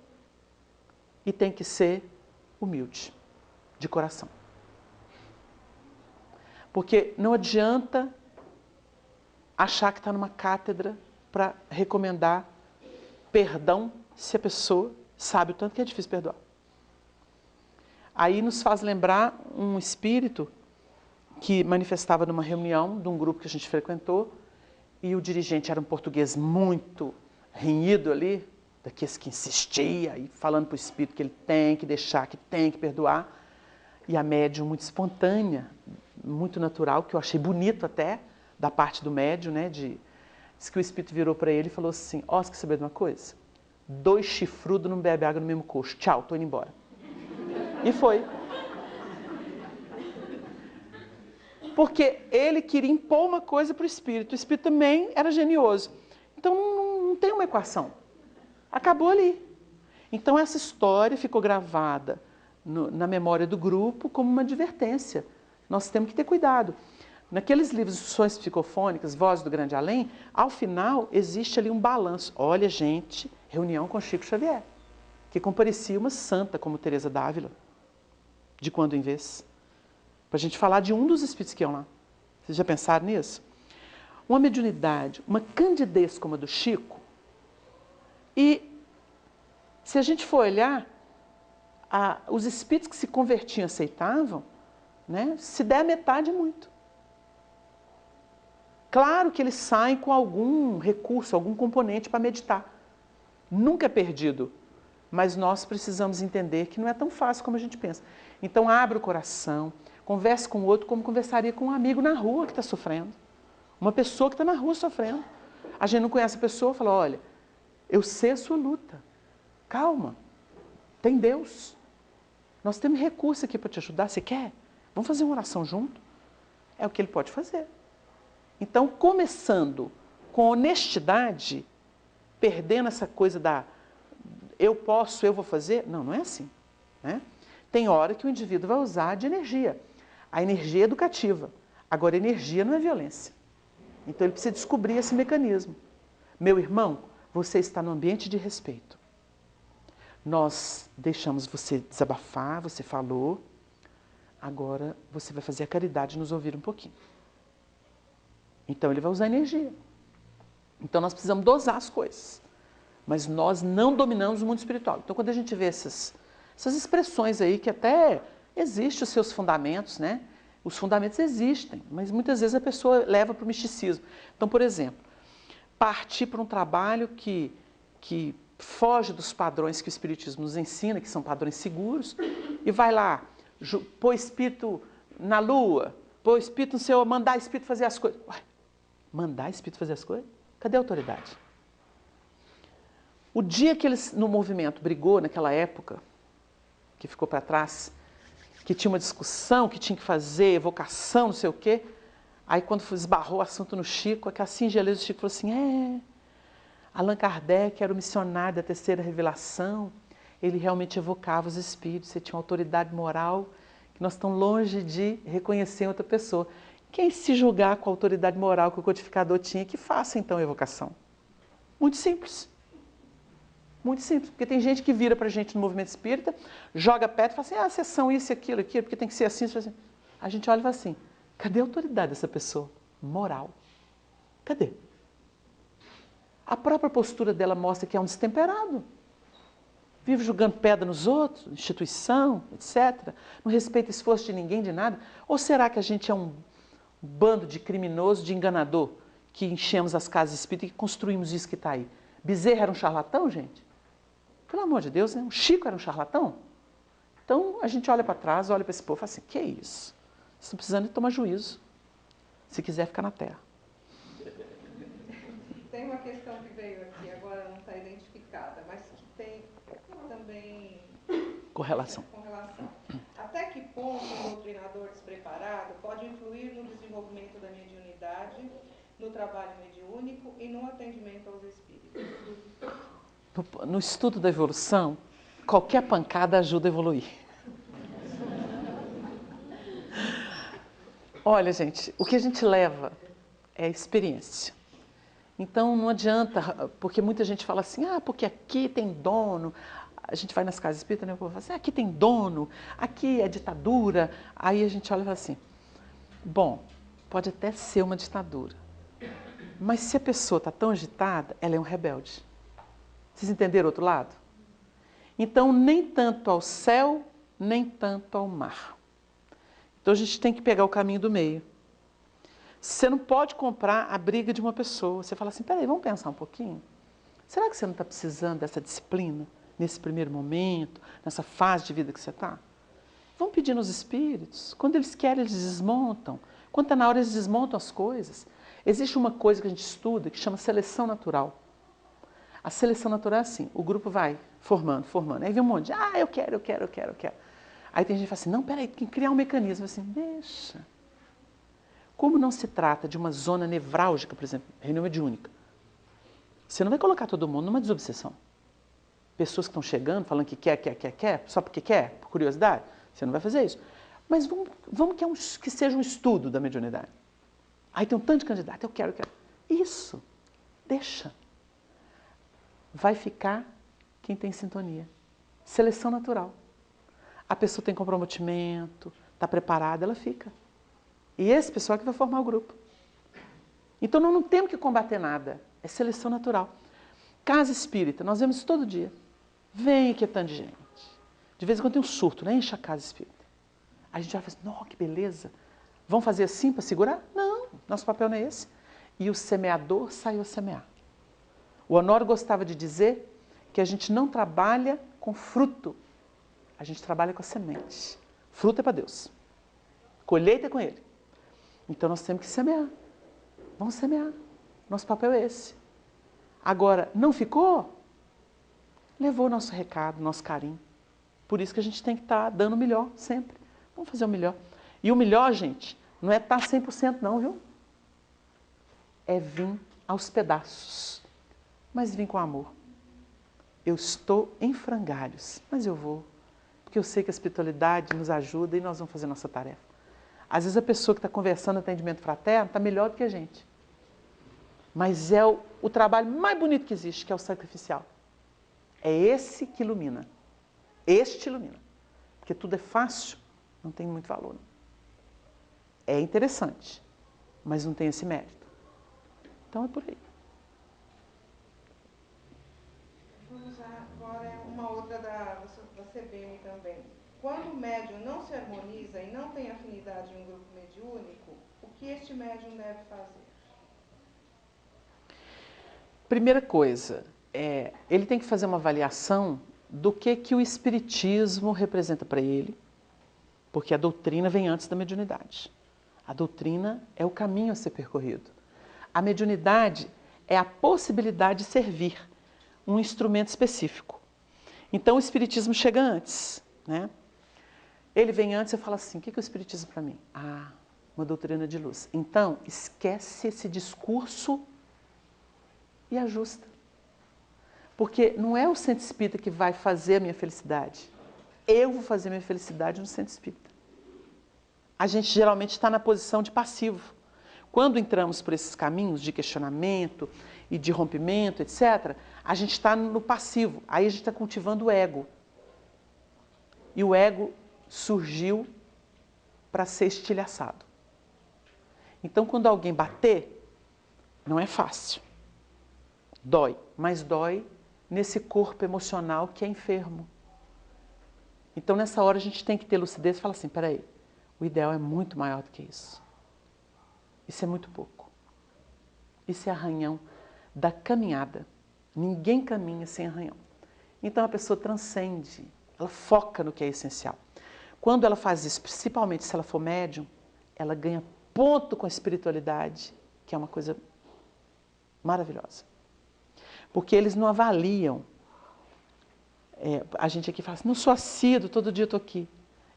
[SPEAKER 2] e tem que ser humilde, de coração. Porque não adianta achar que está numa cátedra para recomendar perdão se a pessoa sabe o tanto que é difícil perdoar. Aí nos faz lembrar um espírito que manifestava numa reunião de um grupo que a gente frequentou e o dirigente era um português muito renhido ali, daqueles que insistia e falando para o espírito que ele tem que deixar, que tem que perdoar. E a médium muito espontânea, muito natural, que eu achei bonito até, da parte do médium, né? Diz que o espírito virou para ele e falou assim, ó, você quer saber de uma coisa? 2 chifrudos não bebem água no mesmo coxo. Tchau, tô indo embora. E foi. Porque ele queria impor uma coisa para o espírito também era genioso. Então não tem uma equação. Acabou ali. Então essa história ficou gravada na memória do grupo como uma advertência. Nós temos que ter cuidado. Naqueles livros de instruções psicofônicas, Voz do Grande Além, ao final existe ali um balanço. Olha, gente, reunião com Chico Xavier, que comparecia uma santa como Teresa d'Ávila, de quando em vez. Para a gente falar de um dos espíritos que iam lá. Vocês já pensaram nisso? Uma mediunidade, uma candidez como a do Chico. E se a gente for olhar, os espíritos que se convertiam e aceitavam, né, se der a metade, muito. Claro que eles saem com algum recurso, algum componente para meditar. Nunca é perdido. Mas nós precisamos entender que não é tão fácil como a gente pensa. Então, abre o coração, converse com o outro como conversaria com um amigo na rua que está sofrendo. Uma pessoa que está na rua sofrendo. A gente não conhece a pessoa, fala, olha, eu sei a sua luta. Calma, tem Deus. nós temos recurso aqui para te ajudar, você quer? Vamos fazer uma oração junto? É o que ele pode fazer. Então, começando com honestidade, perdendo essa coisa da eu posso, eu vou fazer. Não, não é assim. Né? Tem hora que o indivíduo vai usar de energia. A energia é educativa. Agora, energia não é violência. Então, ele precisa descobrir esse mecanismo. Meu irmão, você está no ambiente de respeito. Nós deixamos você desabafar, você falou. Agora, você vai fazer a caridade de nos ouvir um pouquinho. Então, ele vai usar energia. Então, nós precisamos dosar as coisas. Mas nós não dominamos o mundo espiritual. Então, quando a gente vê essas expressões aí, que até existem os seus fundamentos, né? Os fundamentos existem, mas muitas vezes a pessoa leva para o misticismo. Então, por exemplo, partir para um trabalho que foge dos padrões que o Espiritismo nos ensina, que são padrões seguros, e vai lá, pôr espírito na lua, pôr espírito no seu, mandar espírito fazer as coisas. Ué, mandar espírito fazer as coisas? Cadê a autoridade? O dia que eles, no movimento, brigou naquela época, que ficou para trás, que tinha uma discussão, que tinha que fazer evocação, não sei o quê, aí quando esbarrou o assunto no Chico, aquela singeleza do Chico falou assim, Allan Kardec era o missionário da terceira revelação, ele realmente evocava os espíritos, você tinha uma autoridade moral, que nós estamos longe de reconhecer em outra pessoa. Quem se julgar com a autoridade moral que o codificador tinha, que faça então a evocação. Muito simples. Muito simples, porque tem gente que vira para a gente no movimento espírita, joga perto e fala assim, vocês são isso, aquilo, porque tem que ser assim, assim. A gente olha e fala assim, cadê a autoridade dessa pessoa? Moral. Cadê? A própria postura dela mostra que é um destemperado. Vive jogando pedra nos outros, instituição, etc. Não respeita esforço de ninguém, de nada. Ou será que a gente é um bando de criminoso, de enganador, que enchemos as casas espíritas e construímos isso que está aí? Bezerra era um charlatão, gente? Pelo amor de Deus, né? O Chico era um charlatão? Então, a gente olha para trás, olha para esse povo e fala assim, que é isso? Vocês estão precisando de tomar juízo, se quiser ficar na Terra.
[SPEAKER 1] Tem uma questão que veio aqui, agora não está identificada, mas que tem também
[SPEAKER 2] correlação.
[SPEAKER 1] Até que ponto um doutrinador despreparado pode influir no desenvolvimento da mediunidade, no trabalho mediúnico e no atendimento aos espíritos?
[SPEAKER 2] No estudo da evolução, qualquer pancada ajuda a evoluir. Olha, gente, o que a gente leva é experiência. Então, não adianta, porque muita gente fala assim, porque aqui tem dono. A gente vai nas casas espíritas, né? O povo fala assim, aqui tem dono, aqui é ditadura. Aí a gente olha e fala assim, bom, pode até ser uma ditadura, mas se a pessoa está tão agitada, ela é um rebelde. Vocês entenderam o outro lado? Então, nem tanto ao céu, nem tanto ao mar. Então, a gente tem que pegar o caminho do meio. Você não pode comprar a briga de uma pessoa. Você fala assim, peraí, vamos pensar um pouquinho? Será que você não está precisando dessa disciplina nesse primeiro momento, nessa fase de vida que você está? Vamos pedir nos espíritos. Quando eles querem, eles desmontam. Quando está na hora, eles desmontam as coisas. Existe uma coisa que a gente estuda que chama seleção natural. A seleção natural é assim, o grupo vai formando. Aí vem um monte de, eu quero. Aí tem gente que fala assim, não, peraí, tem que criar um mecanismo. Assim, deixa. Como não se trata de uma zona nevrálgica, por exemplo, reunião mediúnica, você não vai colocar todo mundo numa desobsessão. Pessoas que estão chegando, falando que quer, só porque quer, por curiosidade, você não vai fazer isso. Mas vamos que seja um estudo da mediunidade. Aí tem um tanto de candidato, eu quero. Isso, deixa. Vai ficar quem tem sintonia. Seleção natural. A pessoa tem comprometimento, está preparada, ela fica. E esse pessoal que vai formar o grupo. Então, nós não temos que combater nada. É seleção natural. Casa espírita, nós vemos isso todo dia. Vem que é tanto de gente. De vez em quando tem um surto, né? Enche a casa espírita. A gente vai falar assim, que beleza. Vamos fazer assim para segurar? Não, nosso papel não é esse. E o semeador saiu a semear. O Honório gostava de dizer que a gente não trabalha com fruto. A gente trabalha com a semente. Fruto é para Deus. Colheita é com Ele. Então, nós temos que semear. Vamos semear. Nosso papel é esse. Agora, não ficou? Levou o nosso recado, nosso carinho. Por isso que a gente tem que estar dando o melhor sempre. Vamos fazer o melhor. E o melhor, gente, não é estar 100% não, viu? É vir aos pedaços, mas vir com amor. Eu estou em frangalhos, mas eu vou, porque eu sei que a espiritualidade nos ajuda e nós vamos fazer nossa tarefa. Às vezes a pessoa que está conversando no atendimento fraterno está melhor do que a gente. Mas é o trabalho mais bonito que existe, que é o sacrificial. É esse que ilumina. Este ilumina. Porque tudo é fácil, não tem muito valor. Não. É interessante, mas não tem esse mérito. Então é por aí.
[SPEAKER 1] Vamos agora uma outra da CBM também. Quando o médium não se harmoniza e não tem afinidade em um grupo mediúnico, o que este médium deve fazer?
[SPEAKER 2] Primeira coisa, ele tem que fazer uma avaliação do que o Espiritismo representa para ele, porque a doutrina vem antes da mediunidade. A doutrina é o caminho a ser percorrido. A mediunidade é a possibilidade de servir um instrumento específico. Então o Espiritismo chega antes, né? Ele vem antes e fala assim, o que é o Espiritismo para mim? Ah, uma doutrina de luz. Então, esquece esse discurso e ajusta. Porque não é o centro espírita que vai fazer a minha felicidade. Eu vou fazer a minha felicidade no centro espírita. A gente geralmente está na posição de passivo. Quando entramos por esses caminhos de questionamento e de rompimento, etc., a gente está no passivo. Aí a gente está cultivando o ego. E o ego surgiu para ser estilhaçado. Então, quando alguém bater, não é fácil. Dói, mas dói nesse corpo emocional que é enfermo. Então, nessa hora, a gente tem que ter lucidez e falar assim, peraí, o ideal é muito maior do que isso. Isso é muito pouco. Isso é arranhão da caminhada. Ninguém caminha sem arranhão. Então, a pessoa transcende, ela foca no que é essencial. Quando ela faz isso, principalmente se ela for médium, ela ganha ponto com a espiritualidade, que é uma coisa maravilhosa. Porque eles não avaliam. A gente aqui fala assim, não sou assíduo, todo dia eu estou aqui.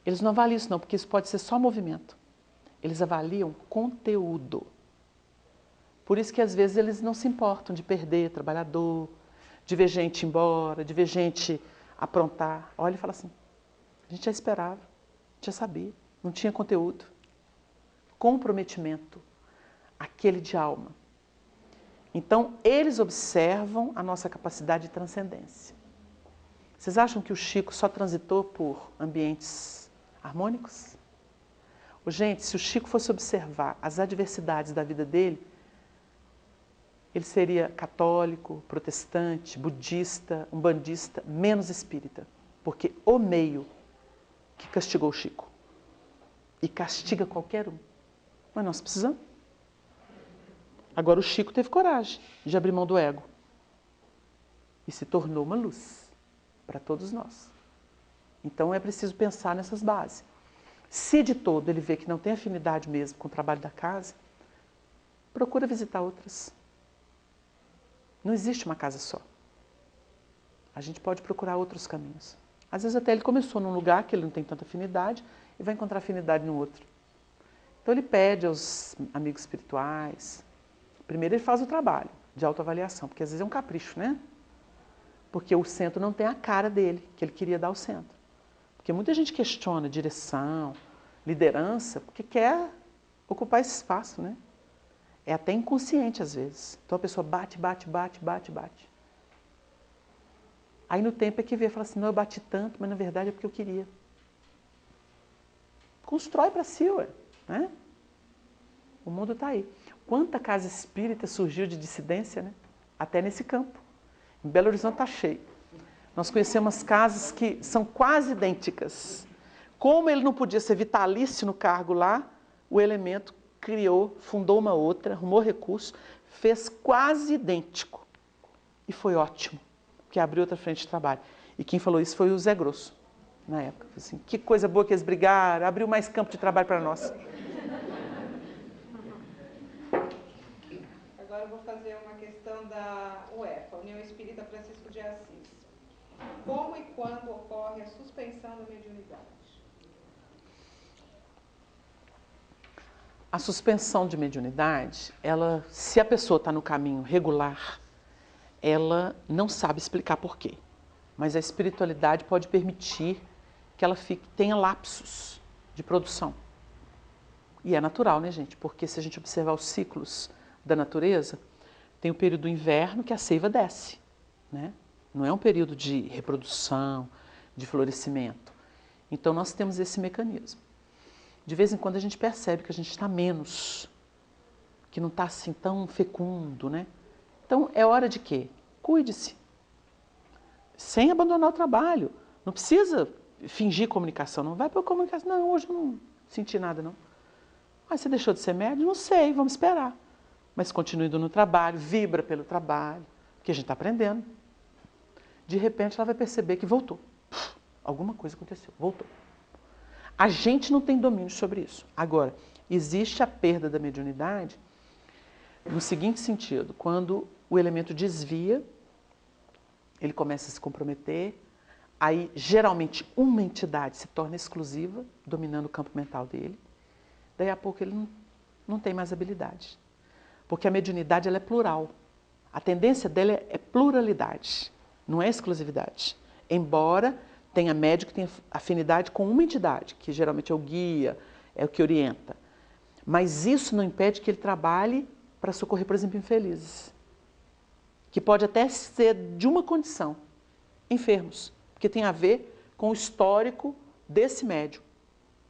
[SPEAKER 2] Eles não avaliam isso não, porque isso pode ser só movimento. Eles avaliam conteúdo. Por isso que às vezes eles não se importam de perder trabalhador, de ver gente ir embora, de ver gente aprontar. Olha e fala assim, a gente já esperava, já sabia, não tinha conteúdo. Comprometimento, aquele de alma. Então, eles observam a nossa capacidade de transcendência. Vocês acham que o Chico só transitou por ambientes harmônicos? Gente, se o Chico fosse observar as adversidades da vida dele, ele seria católico, protestante, budista, umbandista, menos espírita. Porque o meio que castigou o Chico. E castiga qualquer um. Mas nós precisamos. Agora o Chico teve coragem de abrir mão do ego. E se tornou uma luz para todos nós. Então é preciso pensar nessas bases. Se de todo ele vê que não tem afinidade mesmo com o trabalho da casa, procura visitar outras. Não existe uma casa só. A gente pode procurar outros caminhos. Às vezes até ele começou num lugar que ele não tem tanta afinidade e vai encontrar afinidade no outro. Então ele pede aos amigos espirituais. Primeiro ele faz o trabalho de autoavaliação, porque às vezes é um capricho, né? Porque o centro não tem a cara dele, que ele queria dar ao centro. Porque muita gente questiona direção, liderança, porque quer ocupar esse espaço, né? É até inconsciente às vezes. Então a pessoa bate. Aí no tempo é que vê e fala assim, não, eu bati tanto, mas na verdade é porque eu queria. Constrói para si, ué, né? O mundo está aí. Quanta casa espírita surgiu de dissidência, né? Até nesse campo. Em Belo Horizonte está cheio. Nós conhecemos casas que são quase idênticas. Como ele não podia ser vitalício no cargo lá, o elemento criou, fundou uma outra, arrumou recurso, fez quase idêntico. E foi ótimo, porque abriu outra frente de trabalho. E quem falou isso foi o Zé Grosso, na época. Assim, que coisa boa que eles brigaram, abriu mais campo de trabalho para nós.
[SPEAKER 1] Agora eu vou fazer uma questão da UEFA, União Espírita Francisco de Assis. Como e quando ocorre a suspensão da mediunidade?
[SPEAKER 2] A suspensão de mediunidade, se a pessoa está no caminho regular, ela não sabe explicar por quê. Mas a espiritualidade pode permitir que ela tenha lapsos de produção. E é natural, né, gente? Porque se a gente observar os ciclos da natureza, tem o período do inverno que a seiva desce, né? Não é um período de reprodução, de florescimento. Então nós temos esse mecanismo. De vez em quando a gente percebe que a gente está menos, que não está assim tão fecundo, né? Então é hora de quê? Cuide-se. Sem abandonar o trabalho. Não precisa fingir comunicação, não vai para a comunicação. Não, hoje eu não senti nada, não. Mas você deixou de ser médium? Não sei, vamos esperar. Mas continue indo no trabalho, vibra pelo trabalho, porque a gente está aprendendo. De repente ela vai perceber que voltou. Alguma coisa aconteceu, voltou. A gente não tem domínio sobre isso. Agora, existe a perda da mediunidade no seguinte sentido: quando o elemento desvia, ele começa a se comprometer, aí geralmente uma entidade se torna exclusiva, dominando o campo mental dele, daí a pouco ele não tem mais habilidade. Porque a mediunidade ela é plural. A tendência dela é pluralidade, não é exclusividade. Embora tenha médium que tenha afinidade com uma entidade, que geralmente é o guia, é o que orienta. Mas isso não impede que ele trabalhe para socorrer, por exemplo, infelizes. Que pode até ser de uma condição, enfermos, porque tem a ver com o histórico desse médium.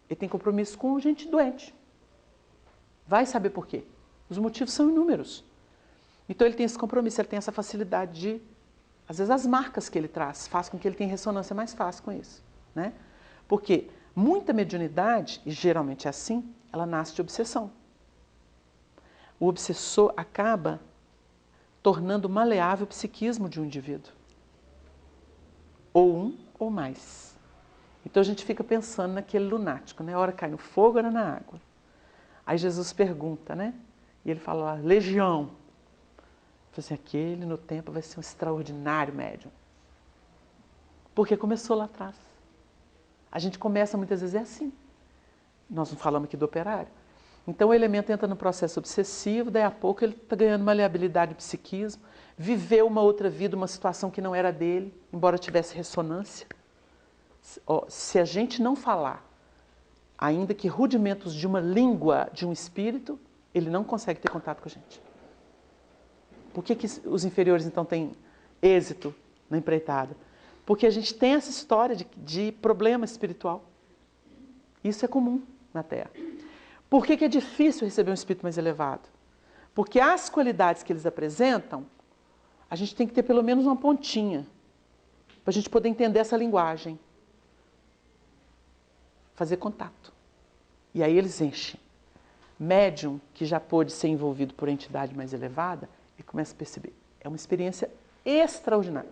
[SPEAKER 2] Ele tem compromisso com gente doente. Vai saber por quê. Os motivos são inúmeros. Então ele tem esse compromisso, ele tem essa facilidade de... Às vezes as marcas que ele traz faz com que ele tenha ressonância mais fácil com isso, né? Porque muita mediunidade, e geralmente é assim, ela nasce de obsessão. O obsessor acaba tornando maleável o psiquismo de um indivíduo. Ou um ou mais. Então a gente fica pensando naquele lunático, né? Hora cai no fogo, hora na água. Aí Jesus pergunta, né? E ele fala, legião. Assim, aquele no tempo vai ser um extraordinário médium. Porque começou lá atrás. A gente começa muitas vezes assim. Nós não falamos aqui do operário. Então o elemento entra no processo obsessivo, daí a pouco ele está ganhando maleabilidade de psiquismo, viveu uma outra vida, uma situação que não era dele, embora tivesse ressonância. Se a gente não falar, ainda que rudimentos de uma língua, de um espírito, ele não consegue ter contato com a gente. Por que os inferiores, então, têm êxito na empreitada? Porque a gente tem essa história de problema espiritual. Isso é comum na Terra. Por que é difícil receber um espírito mais elevado? Porque as qualidades que eles apresentam, a gente tem que ter pelo menos uma pontinha, para a gente poder entender essa linguagem. Fazer contato. E aí eles enchem. Médium que já pôde ser envolvido por entidade mais elevada, e começa a perceber. É uma experiência extraordinária.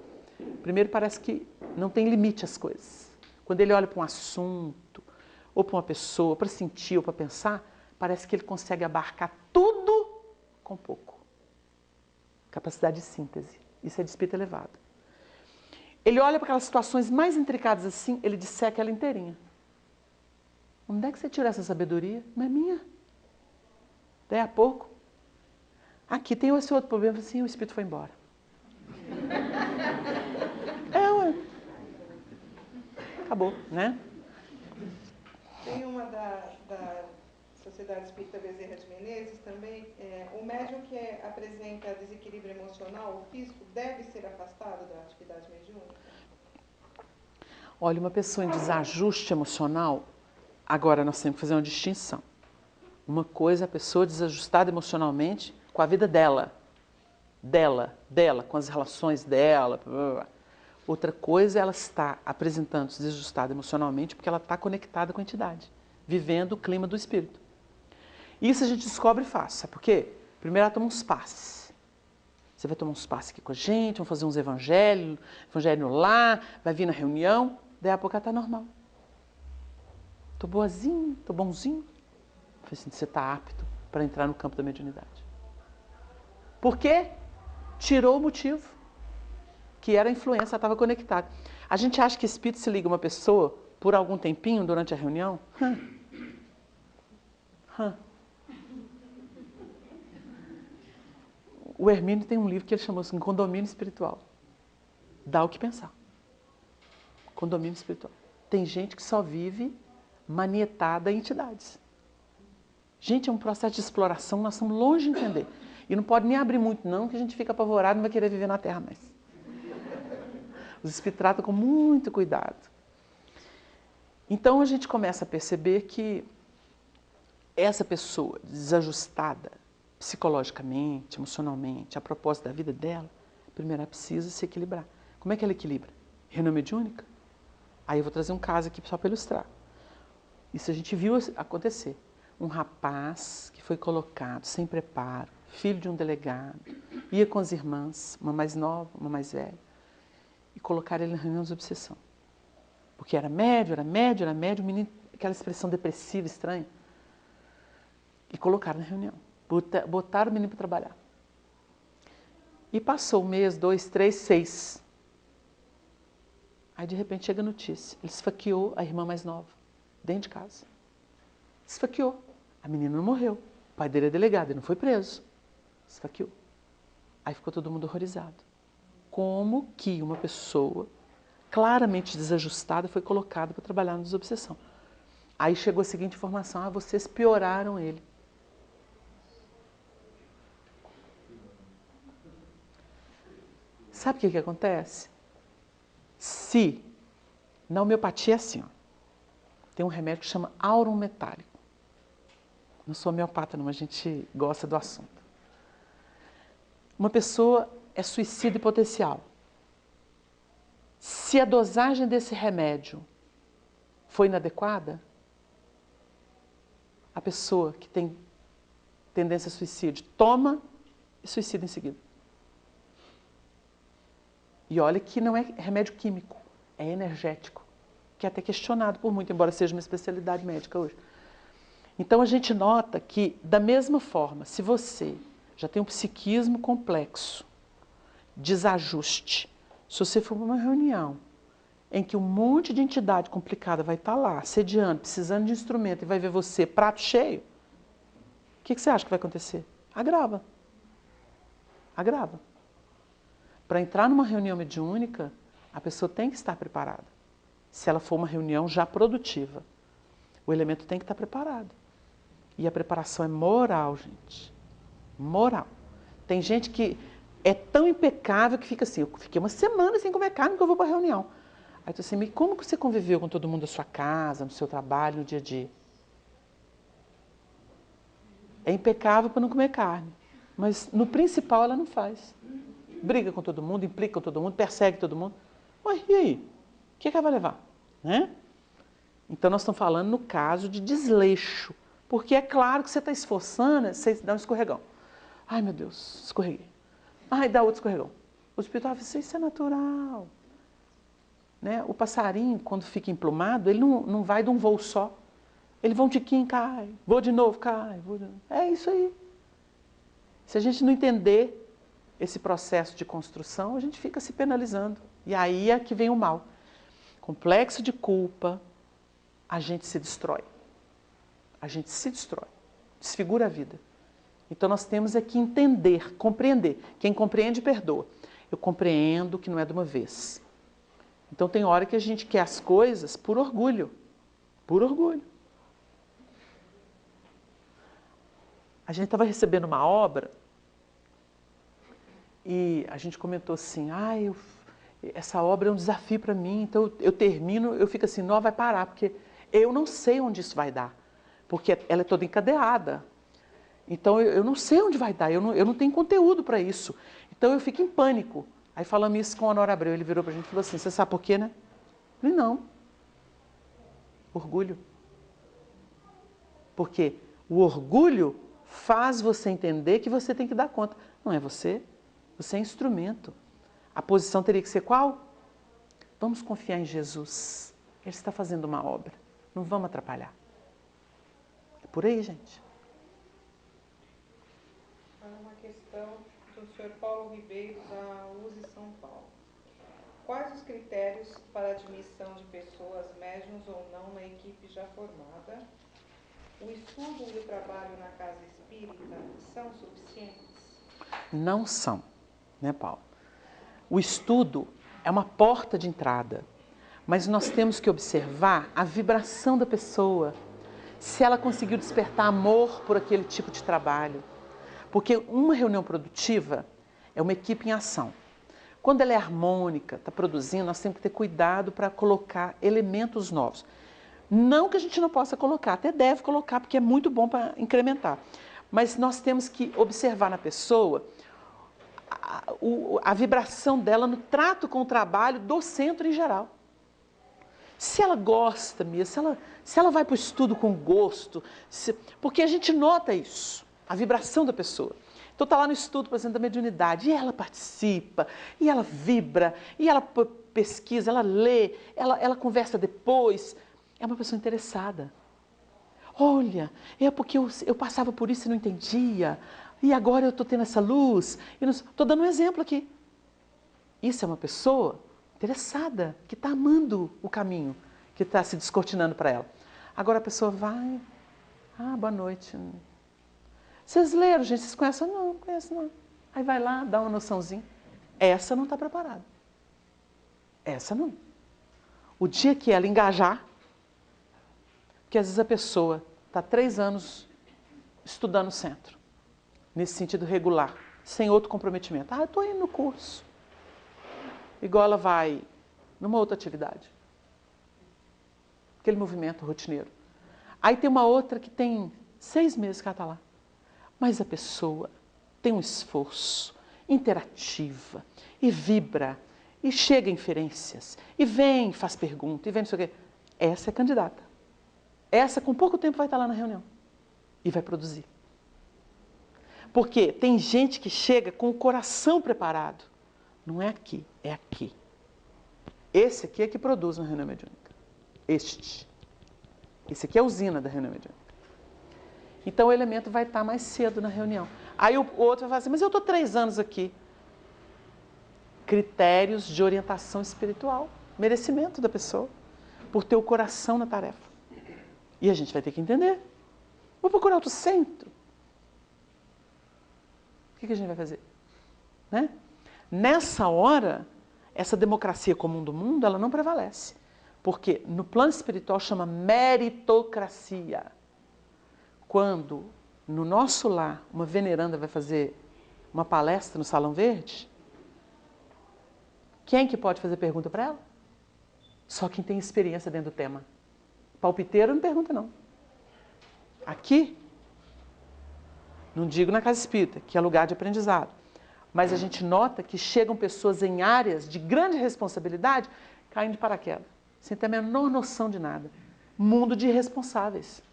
[SPEAKER 2] Primeiro, parece que não tem limite às coisas. Quando ele olha para um assunto, ou para uma pessoa, para sentir ou para pensar, parece que ele consegue abarcar tudo com pouco. Capacidade de síntese. Isso é de espírito elevado. Ele olha para aquelas situações mais intricadas assim, ele disseca ela inteirinha. Onde é que você tirou essa sabedoria? Não é minha. Daí a pouco, aqui tem esse outro problema, assim, o espírito foi embora. Acabou, né?
[SPEAKER 1] Tem uma da Sociedade Espírita Bezerra de Menezes também, o médium que apresenta desequilíbrio emocional ou físico deve ser afastado da atividade mediúnica?
[SPEAKER 2] Olha, uma pessoa em desajuste emocional, agora nós temos que fazer uma distinção. Uma coisa é a pessoa desajustada emocionalmente com a vida dela, com as relações dela. Blá, blá, blá. Outra coisa é ela estar apresentando-se desajustada emocionalmente porque ela está conectada com a entidade, vivendo o clima do espírito. Isso a gente descobre fácil, sabe por quê? Primeiro ela toma uns passes. Você vai tomar uns passes aqui com a gente, vamos fazer uns evangelho lá, vai vir na reunião, daí a pouco ela está normal. Estou boazinho, estou bonzinho. Assim, você está apto para entrar no campo da mediunidade. Por quê? Tirou o motivo. que era a influência, ela estava conectada. A gente acha que espírito se liga a uma pessoa por algum tempinho durante a reunião? O Hermínio tem um livro que ele chamou assim, Condomínio Espiritual. Dá o que pensar. Condomínio espiritual. Tem gente que só vive manietada a entidades. Gente, é um processo de exploração, nós estamos longe de entender. E não pode nem abrir muito não, que a gente fica apavorado e não vai querer viver na Terra mais. Os espíritos tratam com muito cuidado. Então a gente começa a perceber que essa pessoa desajustada psicologicamente, emocionalmente, a propósito da vida dela, primeiro ela precisa se equilibrar. Como é que ela equilibra? Reunião mediúnica? Aí eu vou trazer um caso aqui só para ilustrar. Isso a gente viu acontecer. Um rapaz que foi colocado sem preparo, filho de um delegado, ia com as irmãs, uma mais nova, uma mais velha, e colocaram ele na reunião de obsessão. Porque era médio, o menino, aquela expressão depressiva, estranha. E colocaram na reunião. Botaram o menino para trabalhar. E passou 1 mês, 2, 3, 6. Aí de repente chega a notícia. Ele esfaqueou a irmã mais nova, dentro de casa. Esfaqueou. A menina não morreu. O pai dele é delegado, ele não foi preso. Esfaqueou. Aí ficou todo mundo horrorizado. Como que uma pessoa claramente desajustada foi colocada para trabalhar na desobsessão? Aí chegou a seguinte informação: vocês pioraram ele. Sabe o que acontece? Se, na homeopatia é assim, ó, tem um remédio que chama áuron metálico. Não sou homeopata não, mas a gente gosta do assunto. Uma pessoa é suicida potencial. Se a dosagem desse remédio foi inadequada, a pessoa que tem tendência a suicídio toma e suicida em seguida. E olha que não é remédio químico, é energético, que é até questionado por muito, embora seja uma especialidade médica hoje. Então a gente nota que, da mesma forma, se você já tem um psiquismo complexo, desajuste, se você for para uma reunião em que um monte de entidade complicada vai estar lá, sediando, precisando de instrumento, e vai ver você prato cheio, o que você acha que vai acontecer? Agrava. Agrava. Para entrar numa reunião mediúnica, a pessoa tem que estar preparada. Se ela for uma reunião já produtiva, o elemento tem que estar preparado. E a preparação é moral, gente. Moral. Tem gente que é tão impecável que fica assim, eu fiquei uma semana sem comer carne porque eu vou para a reunião. Aí tu assim, mas como que você conviveu com todo mundo da sua casa, no seu trabalho, no dia a dia? É impecável para não comer carne, mas no principal ela não faz. Briga com todo mundo, implica com todo mundo, persegue todo mundo. Ué, e aí? O que ela vai levar? Né? Então nós estamos falando no caso de desleixo. Porque é claro que você está esforçando, você dá um escorregão. Ai meu Deus, escorreguei. Ai, dá outro escorregão. O espiritual fala assim, isso é natural. Né? O passarinho, quando fica emplumado, ele não vai de um voo só. Ele vai um tiquinho, cai. Vou de novo, cai. Vou de novo. É isso aí. Se a gente não entender esse processo de construção, a gente fica se penalizando. E aí é que vem o mal. Complexo de culpa, a gente se destrói. A gente se destrói. Desfigura a vida. Então nós temos é que entender, compreender. Quem compreende, perdoa. Eu compreendo que não é de uma vez. Então tem hora que a gente quer as coisas por orgulho. Por orgulho. A gente estava recebendo uma obra e a gente comentou assim, essa obra é um desafio para mim, então eu termino, eu fico assim, não vai parar, porque eu não sei onde isso vai dar, porque ela é toda encadeada. Então eu não sei onde vai dar, eu não tenho conteúdo para isso. Então eu fico em pânico. Aí falamos isso com o Honório Abreu, ele virou para a gente e falou assim, você sabe por quê, né? Eu falei, não. Orgulho. Porque o orgulho faz você entender que você tem que dar conta. Não é você, você é instrumento. A posição teria que ser qual? Vamos confiar em Jesus. Ele está fazendo uma obra. Não vamos atrapalhar. É por aí, gente.
[SPEAKER 1] Uma questão do Sr. Paulo Ribeiro, da USE São Paulo. quais os critérios para a admissão de pessoas médiuns ou não na equipe já formada? O estudo e o trabalho na casa espírita são suficientes?
[SPEAKER 2] Não são, né, Paulo? O estudo é uma porta de entrada, mas nós temos que observar a vibração da pessoa, se ela conseguiu despertar amor por aquele tipo de trabalho. Porque uma reunião produtiva é uma equipe em ação. Quando ela é harmônica, está produzindo, nós temos que ter cuidado para colocar elementos novos. Não que a gente não possa colocar, até deve colocar, porque é muito bom para incrementar. Mas nós temos que observar na pessoa a vibração dela no trato com o trabalho do centro em geral. Se ela gosta mesmo, se ela vai para o estudo com gosto, porque a gente nota isso, a vibração da pessoa. Então está lá no estudo, por exemplo, da mediunidade, e ela participa, e ela vibra, e ela pesquisa, ela lê, ela conversa depois. É uma pessoa interessada. Olha, é porque eu passava por isso e não entendia, e agora eu estou tendo essa luz. Estou dando um exemplo aqui. Isso é uma pessoa interessada, que está amando o caminho, que está se descortinando para ela. Agora a pessoa vai, boa noite. Vocês leram, gente? Vocês conhecem? Não conheço não. Aí vai lá, dá uma noçãozinha. Essa não está preparada. Essa não. O dia que ela engajar, porque às vezes a pessoa está 3 anos estudando no centro, nesse sentido regular, sem outro comprometimento. Eu estou indo no curso. Igual ela vai numa outra atividade. Aquele movimento rotineiro. Aí tem uma outra que tem 6 meses que ela está lá. Mas a pessoa tem um esforço, interativa, e vibra, e chega a inferências, e vem, faz pergunta, e vem não sei o quê. Essa é candidata. Essa com pouco tempo vai estar lá na reunião. E vai produzir. Porque tem gente que chega com o coração preparado. Não é aqui, é aqui. Esse aqui é que produz na reunião mediúnica. Esse aqui é a usina da reunião mediúnica. Então o elemento vai estar mais cedo na reunião. Aí o outro vai falar assim, mas eu estou 3 anos aqui. Critérios de orientação espiritual, merecimento da pessoa, por ter o coração na tarefa. E a gente vai ter que entender. Vou procurar outro centro. O que a gente vai fazer? Né? Nessa hora, essa democracia comum do mundo, ela não prevalece. Porque no plano espiritual chama meritocracia. Quando no nosso lar uma veneranda vai fazer uma palestra no Salão Verde, quem que pode fazer pergunta para ela? Só quem tem experiência dentro do tema. Palpiteiro não pergunta não. Aqui, não digo na casa espírita, que é lugar de aprendizado, mas a gente nota que chegam pessoas em áreas de grande responsabilidade caindo de paraquedas, sem ter a menor noção de nada. Mundo de irresponsáveis.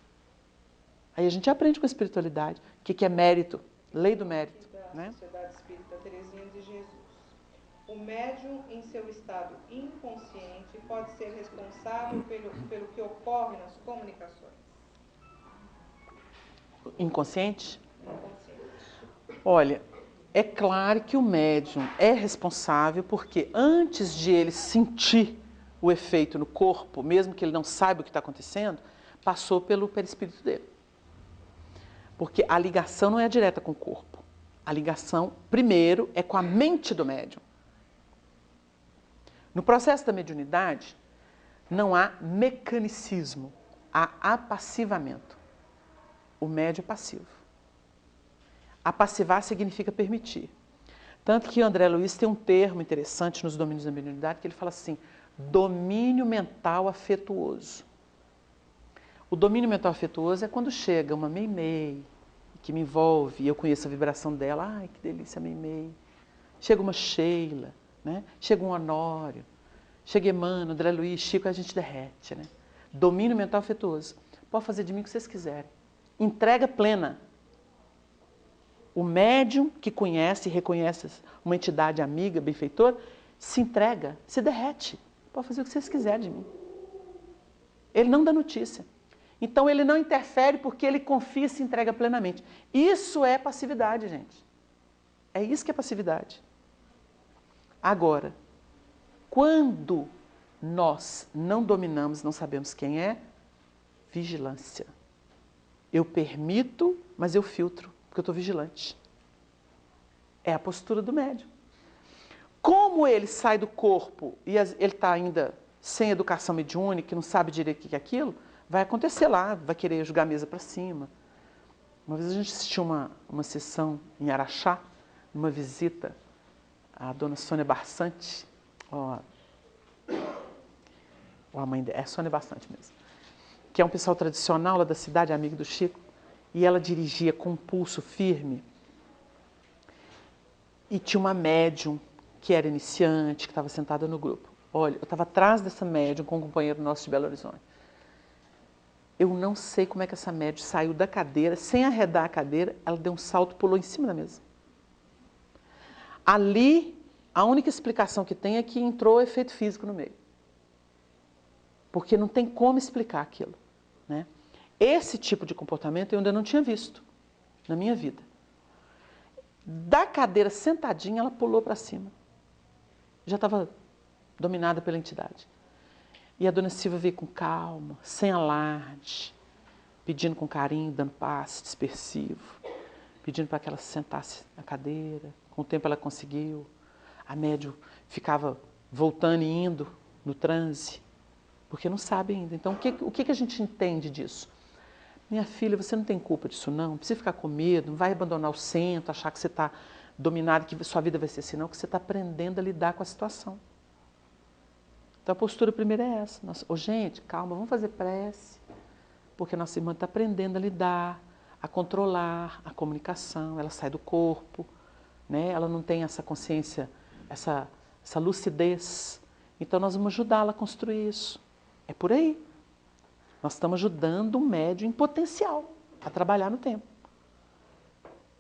[SPEAKER 2] Aí a gente aprende com a espiritualidade o que é mérito, lei do mérito.
[SPEAKER 1] Da Sociedade Espírita Teresinha de Jesus. O médium, em seu estado inconsciente, pode ser responsável pelo que ocorre nas comunicações?
[SPEAKER 2] Inconsciente?
[SPEAKER 1] Inconsciente.
[SPEAKER 2] Olha, é claro que o médium é responsável porque antes de ele sentir o efeito no corpo, mesmo que ele não saiba o que está acontecendo, passou pelo perispírito dele. Porque a ligação não é direta com o corpo. A ligação, primeiro, é com a mente do médium. No processo da mediunidade, não há mecanicismo, há apassivamento. O médium é passivo. Apassivar significa permitir. Tanto que o André Luiz tem um termo interessante nos domínios da mediunidade, que ele fala assim, domínio mental afetuoso. O domínio mental afetuoso é quando chega uma Meimei, que me envolve, e eu conheço a vibração dela, ai que delícia Meimei. Chega uma Sheila, né? Chega um Honório, chega Emmanuel, André Luiz, Chico, a gente derrete. Né? Domínio mental afetuoso. Pode fazer de mim o que vocês quiserem. Entrega plena. O médium que conhece e reconhece uma entidade amiga, benfeitor, se entrega, se derrete. Pode fazer o que vocês quiserem de mim. Ele não dá notícia. Então ele não interfere porque ele confia e se entrega plenamente. Isso é passividade, gente. É isso que é passividade. Agora, Quando nós não dominamos, não sabemos quem é, vigilância. Eu permito, mas eu filtro, porque eu estou vigilante. É a postura do médium. Como ele sai do corpo e ele está ainda sem educação mediúnica, não sabe direito o que é aquilo, vai acontecer lá, vai querer jogar a mesa para cima. Uma vez a gente assistiu uma sessão em Araxá, numa visita à dona Sônia Barçante, a mãe dela, é Sônia Barçante mesmo, que é um pessoal tradicional lá da cidade, amigo do Chico, e ela dirigia com um pulso firme, e tinha uma médium que era iniciante, que estava sentada no grupo. Olha, eu estava atrás dessa médium com um companheiro nosso de Belo Horizonte. Eu não sei como é que essa médium saiu da cadeira, sem arredar a cadeira, ela deu um salto e pulou em cima da mesa. Ali, a única explicação que tem é que entrou o efeito físico no meio. Porque não tem como explicar aquilo, né? Esse tipo de comportamento eu ainda não tinha visto na minha vida. Da cadeira sentadinha, ela pulou para cima. Já estava dominada pela entidade. E a dona Silvia veio com calma, sem alarde, pedindo com carinho, dando passe dispersivo, pedindo para que ela se sentasse na cadeira. Com o tempo ela conseguiu. A médium ficava voltando e indo no transe, porque não sabe ainda. Então, o que a gente entende disso? Minha filha, você não tem culpa disso não, não precisa ficar com medo, não vai abandonar o centro, achar que você está dominado, que sua vida vai ser assim, não, que você está aprendendo a lidar com a situação. Então a postura primeira é essa. Gente, calma, vamos fazer prece, porque a nossa irmã está aprendendo a lidar, a controlar a comunicação, ela sai do corpo, né? Ela não tem essa consciência, essa lucidez. Então nós vamos ajudá-la a construir isso. É por aí. Nós estamos ajudando um médium em potencial a trabalhar no tempo.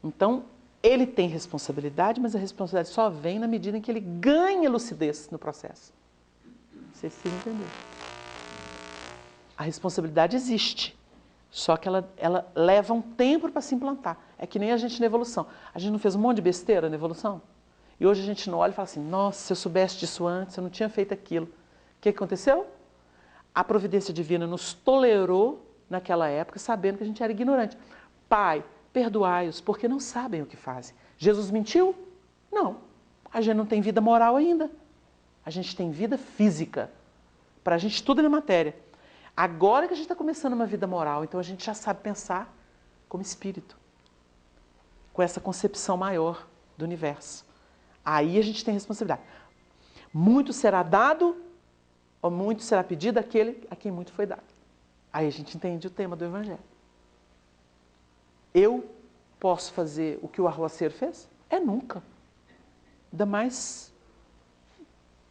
[SPEAKER 2] Então, ele tem responsabilidade, mas a responsabilidade só vem na medida em que ele ganha lucidez no processo. Vocês precisam entender. A responsabilidade existe, só que ela leva um tempo para se implantar. É que nem a gente na evolução. A gente não fez um monte de besteira na evolução? E hoje a gente não olha e fala assim, nossa, se eu soubesse disso antes, eu não tinha feito aquilo. O que aconteceu? A providência divina nos tolerou naquela época, sabendo que a gente era ignorante. Pai, perdoai-os, porque não sabem o que fazem. Jesus mentiu? Não. A gente não tem vida moral ainda. A gente tem vida física. Para a gente tudo é na matéria. Agora que a gente está começando uma vida moral, então a gente já sabe pensar como espírito. Com essa concepção maior do universo. Aí a gente tem responsabilidade. Muito será dado, ou muito será pedido àquele a quem muito foi dado. Aí a gente entende o tema do Evangelho. Eu posso fazer o que o arruaceiro fez? É nunca. Ainda mais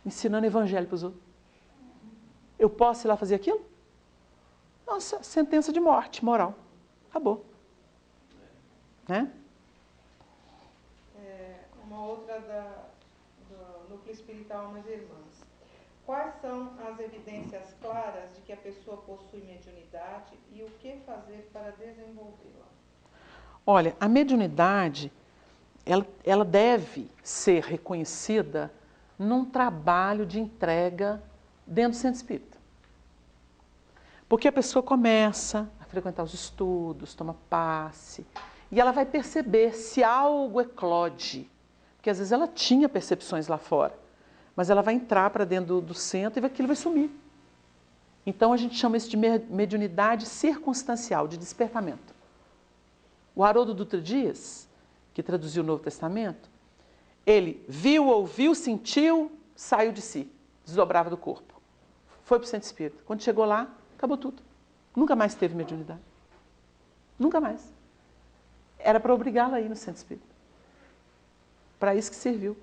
[SPEAKER 2] ensinando Evangelho para os outros. Eu posso ir lá fazer aquilo? Nossa, sentença de morte moral. Acabou. Né?
[SPEAKER 1] Uma outra do Núcleo Espiritual Almas Irmãs. Quais são as evidências claras de que a pessoa possui mediunidade e o que fazer para desenvolvê-la?
[SPEAKER 2] Olha, a mediunidade, ela deve ser reconhecida num trabalho de entrega dentro do centro espírita. Porque a pessoa começa a frequentar os estudos, toma passe, e ela vai perceber se algo eclode. Porque às vezes ela tinha percepções lá fora, mas ela vai entrar para dentro do centro e aquilo vai sumir. Então a gente chama isso de mediunidade circunstancial, de despertamento. O Haroldo Dutra Dias, que traduziu o Novo Testamento, ele viu, ouviu, sentiu, saiu de si, desdobrava do corpo. Foi para o centro espírita. Quando chegou lá, acabou tudo. Nunca mais teve mediunidade. Nunca mais. Era para obrigá-la a ir no centro espírita. Para isso que serviu.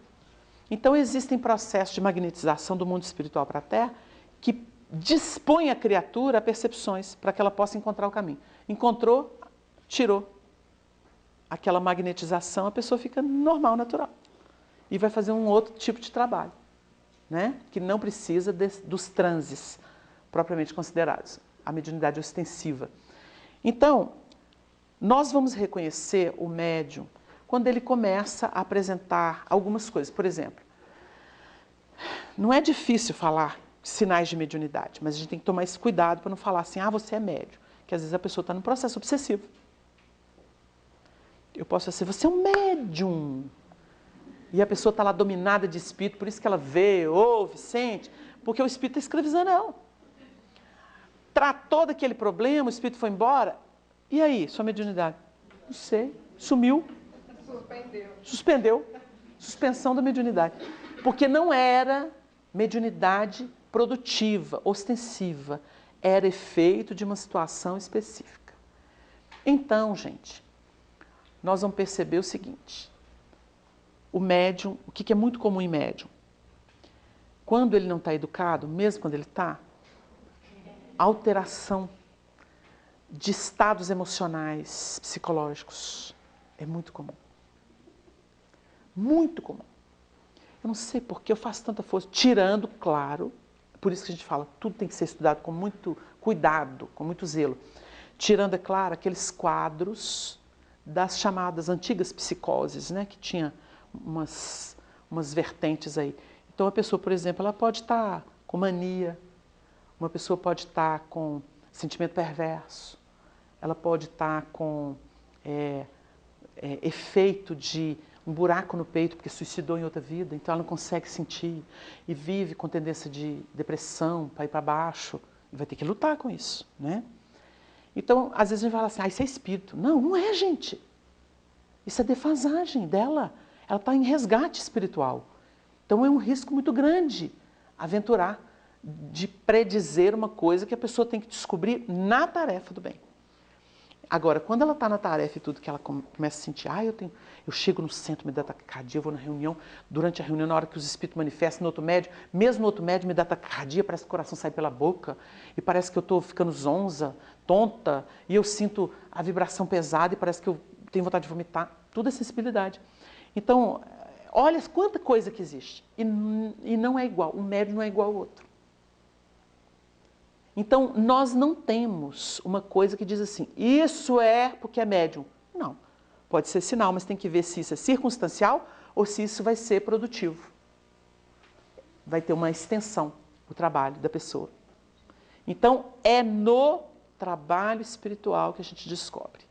[SPEAKER 2] Então existem processos de magnetização do mundo espiritual para a Terra que dispõem a criatura a percepções para que ela possa encontrar o caminho. Encontrou, tirou aquela magnetização, a pessoa fica normal, natural. E vai fazer um outro tipo de trabalho, né? Que não precisa dos transes propriamente considerados. A mediunidade ostensiva. Então, nós vamos reconhecer o médium quando ele começa a apresentar algumas coisas. Por exemplo, Não é difícil falar sinais de mediunidade, mas a gente tem que tomar esse cuidado para não falar assim, ah, você é médium, que às vezes a pessoa está num processo obsessivo. Eu posso dizer, você é um médium. E a pessoa está lá dominada de espírito, por isso que ela vê, ouve, sente, porque o espírito está escravizando ela. Tratou daquele problema, o espírito foi embora, e aí, sua mediunidade? Não sei, sumiu. Suspendeu. Suspensão da mediunidade. Porque não era mediunidade produtiva, ostensiva, era efeito de uma situação específica. Então, gente, nós vamos perceber o seguinte, o médium, o que é muito comum em médium? Quando ele não está educado, mesmo quando ele está, alteração de estados emocionais, psicológicos, é muito comum. Muito comum. Eu não sei por que eu faço tanta força, tirando, claro, por isso que a gente fala, tudo tem que ser estudado com muito cuidado, com muito zelo. Tirando, é claro, aqueles quadros das chamadas antigas psicoses, né, que tinha umas vertentes aí. Então a pessoa, por exemplo, ela pode estar com mania, uma pessoa pode estar com sentimento perverso, ela pode estar com efeito de um buraco no peito porque suicidou em outra vida, então ela não consegue sentir e vive com tendência de depressão, para ir para baixo, e vai ter que lutar com isso, né? Então, às vezes a gente fala assim, ah, isso é espírito. Não, não é, gente. Isso é defasagem dela. Ela está em resgate espiritual. Então é um risco muito grande aventurar de predizer uma coisa que a pessoa tem que descobrir na tarefa do bem. Agora, quando ela está na tarefa e tudo, que ela começa a sentir, eu chego no centro, me dá taquicardia, eu vou na reunião, durante a reunião, na hora que os espíritos manifestam no outro médium, mesmo no outro médium me dá taquicardia, parece que o coração sai pela boca, e parece que eu estou ficando zonza, tonta, e eu sinto a vibração pesada e parece que eu tenho vontade de vomitar. Tudo é sensibilidade. Então, olha quanta coisa que existe. E não é igual, um médium não é igual ao outro. Então, nós não temos uma coisa que diz assim, isso é porque é médium. Não. Pode ser sinal, mas tem que ver se isso é circunstancial ou se isso vai ser produtivo. Vai ter uma extensão, o trabalho da pessoa. Então, é no trabalho espiritual que a gente descobre.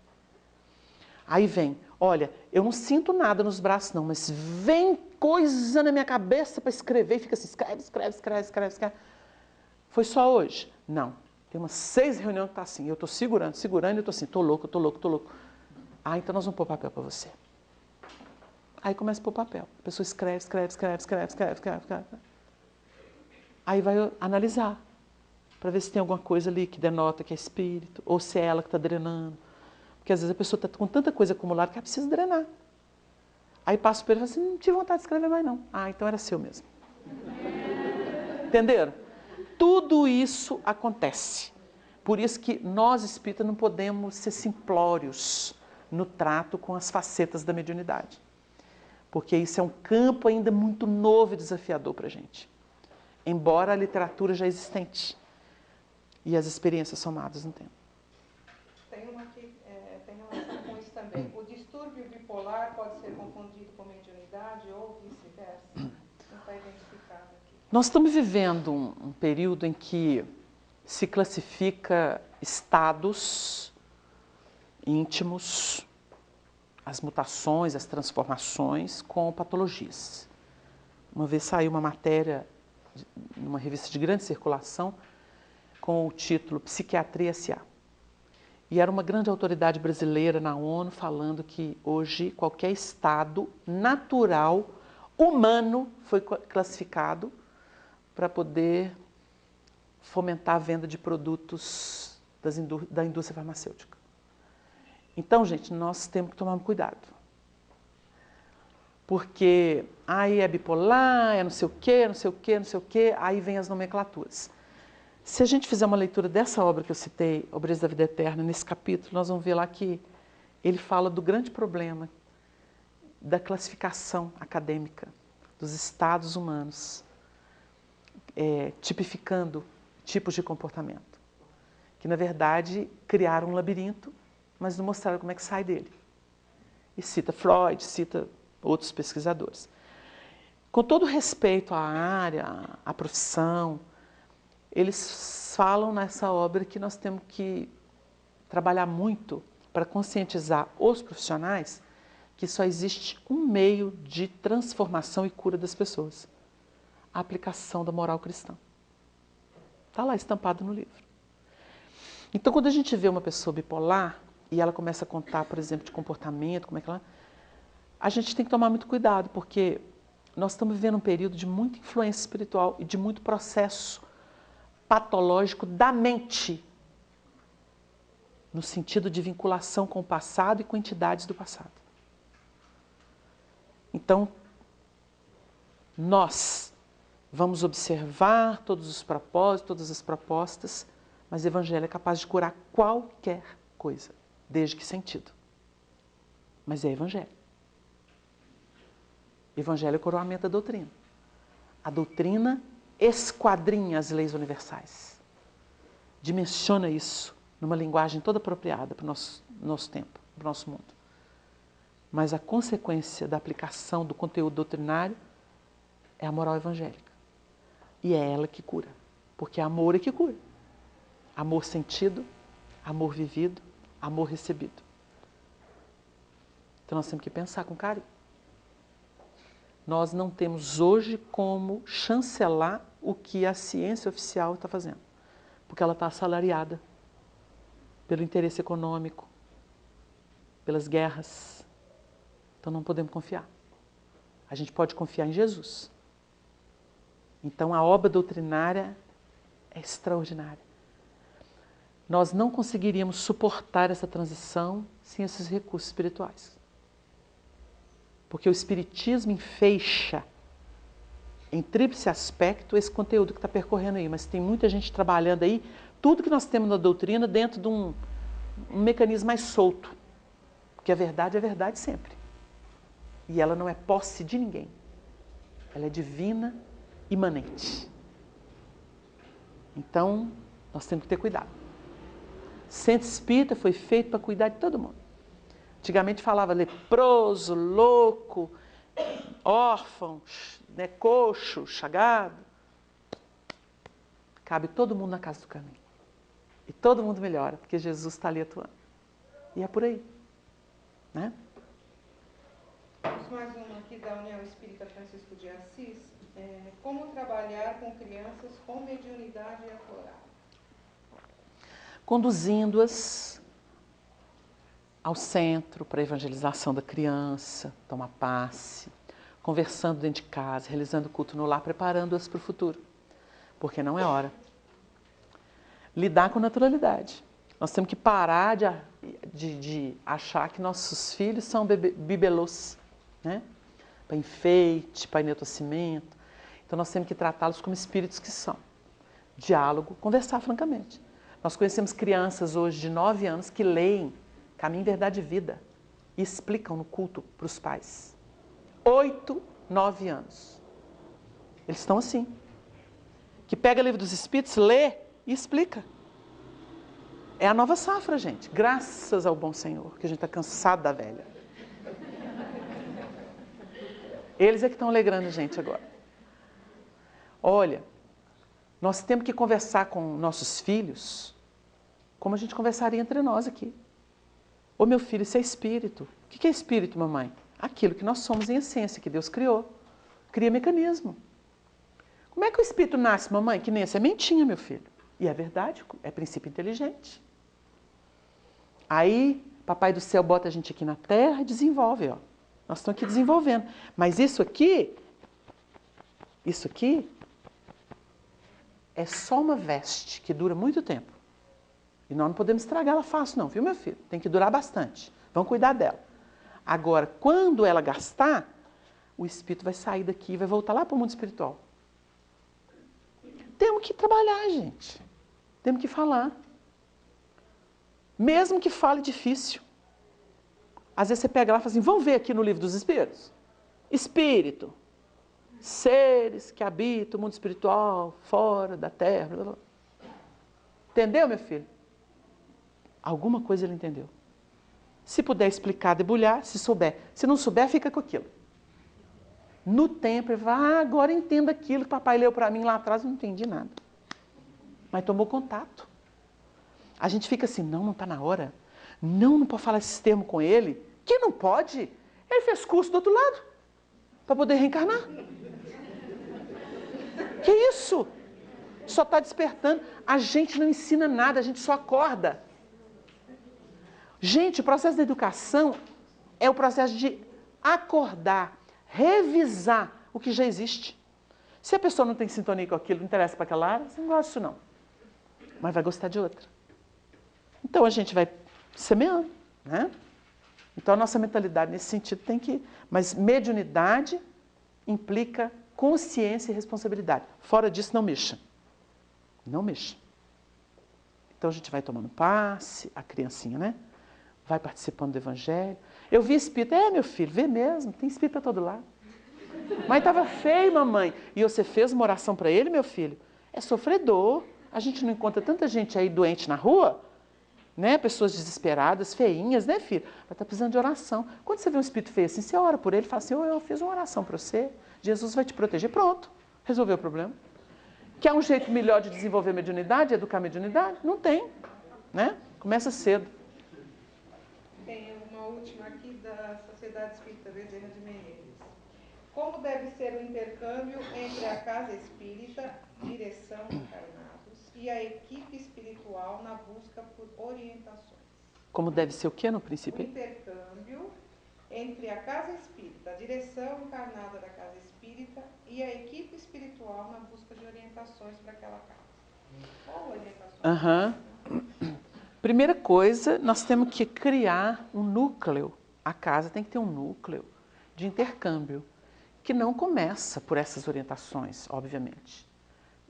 [SPEAKER 2] Aí vem, olha, eu não sinto nada nos braços não, mas vem coisa na minha cabeça para escrever e fica assim, escreve. Foi só hoje? Não. Tem umas 6 reuniões que está assim. Eu estou segurando e eu estou assim, estou louco. Ah, então nós vamos pôr papel para você. Aí começa a pôr papel. A pessoa escreve. Aí vai analisar, para ver se tem alguma coisa ali que denota que é espírito, ou se é ela que está drenando. Porque às vezes a pessoa está com tanta coisa acumulada que ela precisa drenar. Aí passa o período e fala assim, não tive vontade de escrever mais não. Ah, então era seu mesmo. Entenderam? Tudo isso acontece. Por isso que nós, espíritas, não podemos ser simplórios no trato com as facetas da mediunidade. Porque isso é um campo ainda muito novo e desafiador para a gente. Embora a literatura já existente e as experiências somadas no tempo.
[SPEAKER 1] Tem uma que tem relação com isso também. O distúrbio bipolar pode ser confundido com mediunidade ou vice-versa? Não está identificado aqui.
[SPEAKER 2] Nós estamos vivendo um período em que se classifica estados íntimos, as mutações, as transformações com patologias. Uma vez saiu uma matéria numa revista de grande circulação com o título Psiquiatria S.A. E era uma grande autoridade brasileira na ONU falando que hoje qualquer estado natural, humano, foi classificado para poder fomentar a venda de produtos da indústria farmacêutica. Então, gente, nós temos que tomar cuidado. Porque aí é bipolar, é não sei o quê, aí vem as nomenclaturas. Se a gente fizer uma leitura dessa obra que eu citei, Obreiros da Vida Eterna, nesse capítulo, nós vamos ver lá que ele fala do grande problema da classificação acadêmica dos estados humanos, tipificando tipos de comportamento, que na verdade criaram um labirinto, mas não mostraram como é que sai dele. E cita Freud, cita outros pesquisadores. Com todo respeito à área, à profissão, eles falam nessa obra que nós temos que trabalhar muito para conscientizar os profissionais que só existe um meio de transformação e cura das pessoas: a aplicação da moral cristã. Está lá estampado no livro. Então, quando a gente vê uma pessoa bipolar e ela começa a contar, por exemplo, de comportamento, como é que ela... a gente tem que tomar muito cuidado, porque nós estamos vivendo um período de muita influência espiritual e de muito processo patológico da mente, no sentido de vinculação com o passado e com entidades do passado. Então, nós vamos observar todos os propósitos, todas as propostas, mas o Evangelho é capaz de curar qualquer coisa, desde que sentido. Mas é Evangelho. Evangelho é o coroamento da doutrina. A doutrina esquadrinha as leis universais. Dimensiona isso numa linguagem toda apropriada para o nosso tempo, para o nosso mundo. Mas a consequência da aplicação do conteúdo doutrinário é a moral evangélica. E é ela que cura. Porque amor é que cura. Amor sentido, amor vivido, amor recebido. Então nós temos que pensar com carinho. Nós não temos hoje como chancelar o que a ciência oficial está fazendo. Porque ela está assalariada pelo interesse econômico, pelas guerras. Então não podemos confiar. A gente pode confiar em Jesus. Então a obra doutrinária é extraordinária. Nós não conseguiríamos suportar essa transição sem esses recursos espirituais. Porque o Espiritismo enfeixa em tríplice aspecto esse conteúdo que está percorrendo aí. Mas tem muita gente trabalhando aí, tudo que nós temos na doutrina dentro de um mecanismo mais solto. Porque a verdade é verdade sempre. E ela não é posse de ninguém. Ela é divina, imanente. Então, nós temos que ter cuidado. Centro espírita foi feito para cuidar de todo mundo. Antigamente falava leproso, louco, órfão, né, coxo, chagado. Cabe todo mundo na casa do caminho. E todo mundo melhora, porque Jesus está ali atuando. E é por aí. Né?
[SPEAKER 1] Temos mais uma aqui da União Espírita Francisco de Assis. Como trabalhar com crianças com mediunidade aflorada?
[SPEAKER 2] Conduzindo-as ao centro para a evangelização da criança, tomar passe, conversando dentro de casa, realizando culto no lar, preparando-as para o futuro. Porque não é hora. Lidar com naturalidade. Nós temos que parar de achar que nossos filhos são bibelôs, né? Para enfeite, para enetocimento. Então nós temos que tratá-los como espíritos que são. Diálogo, conversar francamente. Nós conhecemos crianças hoje de 9 anos que leem Caminho, Verdade e Vida e explicam no culto para os pais. 8, 9 anos. Eles estão assim. Que pega o Livro dos Espíritos, lê e explica. É a nova safra, gente. Graças ao bom Senhor, que a gente está cansado da velha. Eles é que estão alegrando a gente agora. Olha, nós temos que conversar com nossos filhos como a gente conversaria entre nós aqui. Ô meu filho, isso é espírito. O que é espírito, mamãe? Aquilo que nós somos em essência, que Deus criou. Cria mecanismo. Como é que o espírito nasce, mamãe? Que nem a sementinha, meu filho. E é verdade, é princípio inteligente. Aí, Papai do Céu bota a gente aqui na Terra e desenvolve, ó. Nós estamos aqui desenvolvendo. Mas isso aqui é só uma veste que dura muito tempo. E nós não podemos estragá-la fácil não, viu, meu filho? Tem que durar bastante. Vamos cuidar dela. Agora, quando ela gastar, o espírito vai sair daqui e vai voltar lá para o mundo espiritual. Temos que trabalhar, gente. Temos que falar. Mesmo que fale difícil. Às vezes você pega lá e fala assim, vamos ver aqui no Livro dos Espíritos. Espírito. Seres que habitam o mundo espiritual, fora da terra. Blá, blá. Entendeu, meu filho? Alguma coisa ele entendeu. Se puder explicar, debulhar, se souber. Se não souber, fica com aquilo. no tempo, ele fala, agora entenda aquilo que papai leu para mim lá atrás, eu não entendi nada. Mas tomou contato. A gente fica assim, não está na hora. Não pode falar esses termos com ele. Que não pode? Ele fez curso do outro lado, para poder reencarnar. Que isso? Só está despertando. A gente não ensina nada, a gente só acorda. Gente, o processo da educação é o processo de acordar, revisar o que já existe. Se a pessoa não tem sintonia com aquilo, não interessa para aquela área, você não gosta disso não. Mas vai gostar de outra. Então a gente vai semeando, né? Então a nossa mentalidade nesse sentido tem que... Mas mediunidade implica consciência e responsabilidade. Fora disso, não mexa. Não mexa. Então a gente vai tomando passe, a criancinha, né? Vai participando do evangelho. Eu vi espírito, meu filho, vê mesmo, tem espírito para todo lado. Mas estava feio, mamãe. E você fez uma oração para ele, meu filho? É sofredor. A gente não encontra tanta gente aí doente na rua, né? Pessoas desesperadas, feinhas, né, filho? Mas está precisando de oração. Quando você vê um espírito feio assim, você ora por ele e fala assim, eu fiz uma oração para você, Jesus vai te proteger. Pronto, resolveu o problema. Quer um jeito melhor de desenvolver mediunidade, educar a mediunidade? Não tem, né? Começa cedo.
[SPEAKER 1] Tem uma última aqui da Sociedade Espírita Bezerra de Menezes. Como deve ser o intercâmbio entre a casa espírita, direção encarnados, e a equipe espiritual na busca por orientações?
[SPEAKER 2] Como deve ser o quê no princípio?
[SPEAKER 1] O intercâmbio entre a casa espírita, a direção encarnada da casa espírita e a equipe espiritual na busca de orientações para aquela casa. Qual orientações?
[SPEAKER 2] Primeira coisa, nós temos que criar um núcleo. A casa tem que ter um núcleo de intercâmbio, que não começa por essas orientações, obviamente.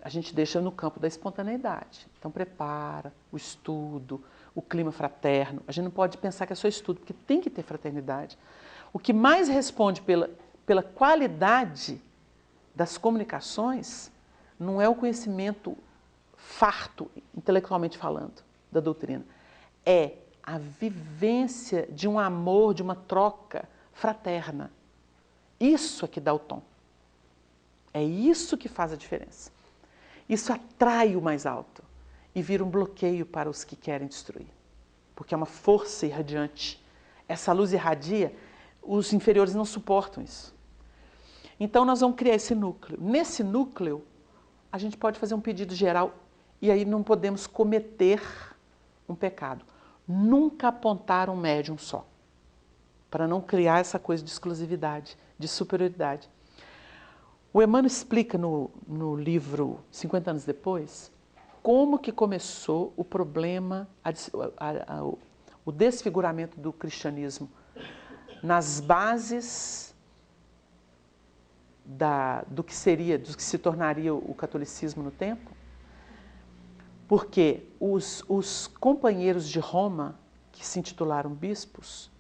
[SPEAKER 2] A gente deixa no campo da espontaneidade. Então prepara o estudo, o clima fraterno. A gente não pode pensar que é só estudo, porque tem que ter fraternidade. O que mais responde pela qualidade das comunicações não é o conhecimento farto, intelectualmente falando, da doutrina. É a vivência de um amor, de uma troca fraterna. Isso é que dá o tom. É isso que faz a diferença. Isso atrai o mais alto e vira um bloqueio para os que querem destruir. Porque é uma força irradiante. Essa luz irradia, os inferiores não suportam isso. Então nós vamos criar esse núcleo. Nesse núcleo, a gente pode fazer um pedido geral e aí não podemos cometer um pecado. Nunca apontar um médium só, para não criar essa coisa de exclusividade, de superioridade. O Emmanuel explica no livro 50 anos depois, como que começou o problema, o desfiguramento do cristianismo nas bases do que se tornaria o catolicismo no tempo. Porque os companheiros de Roma, que se intitularam bispos,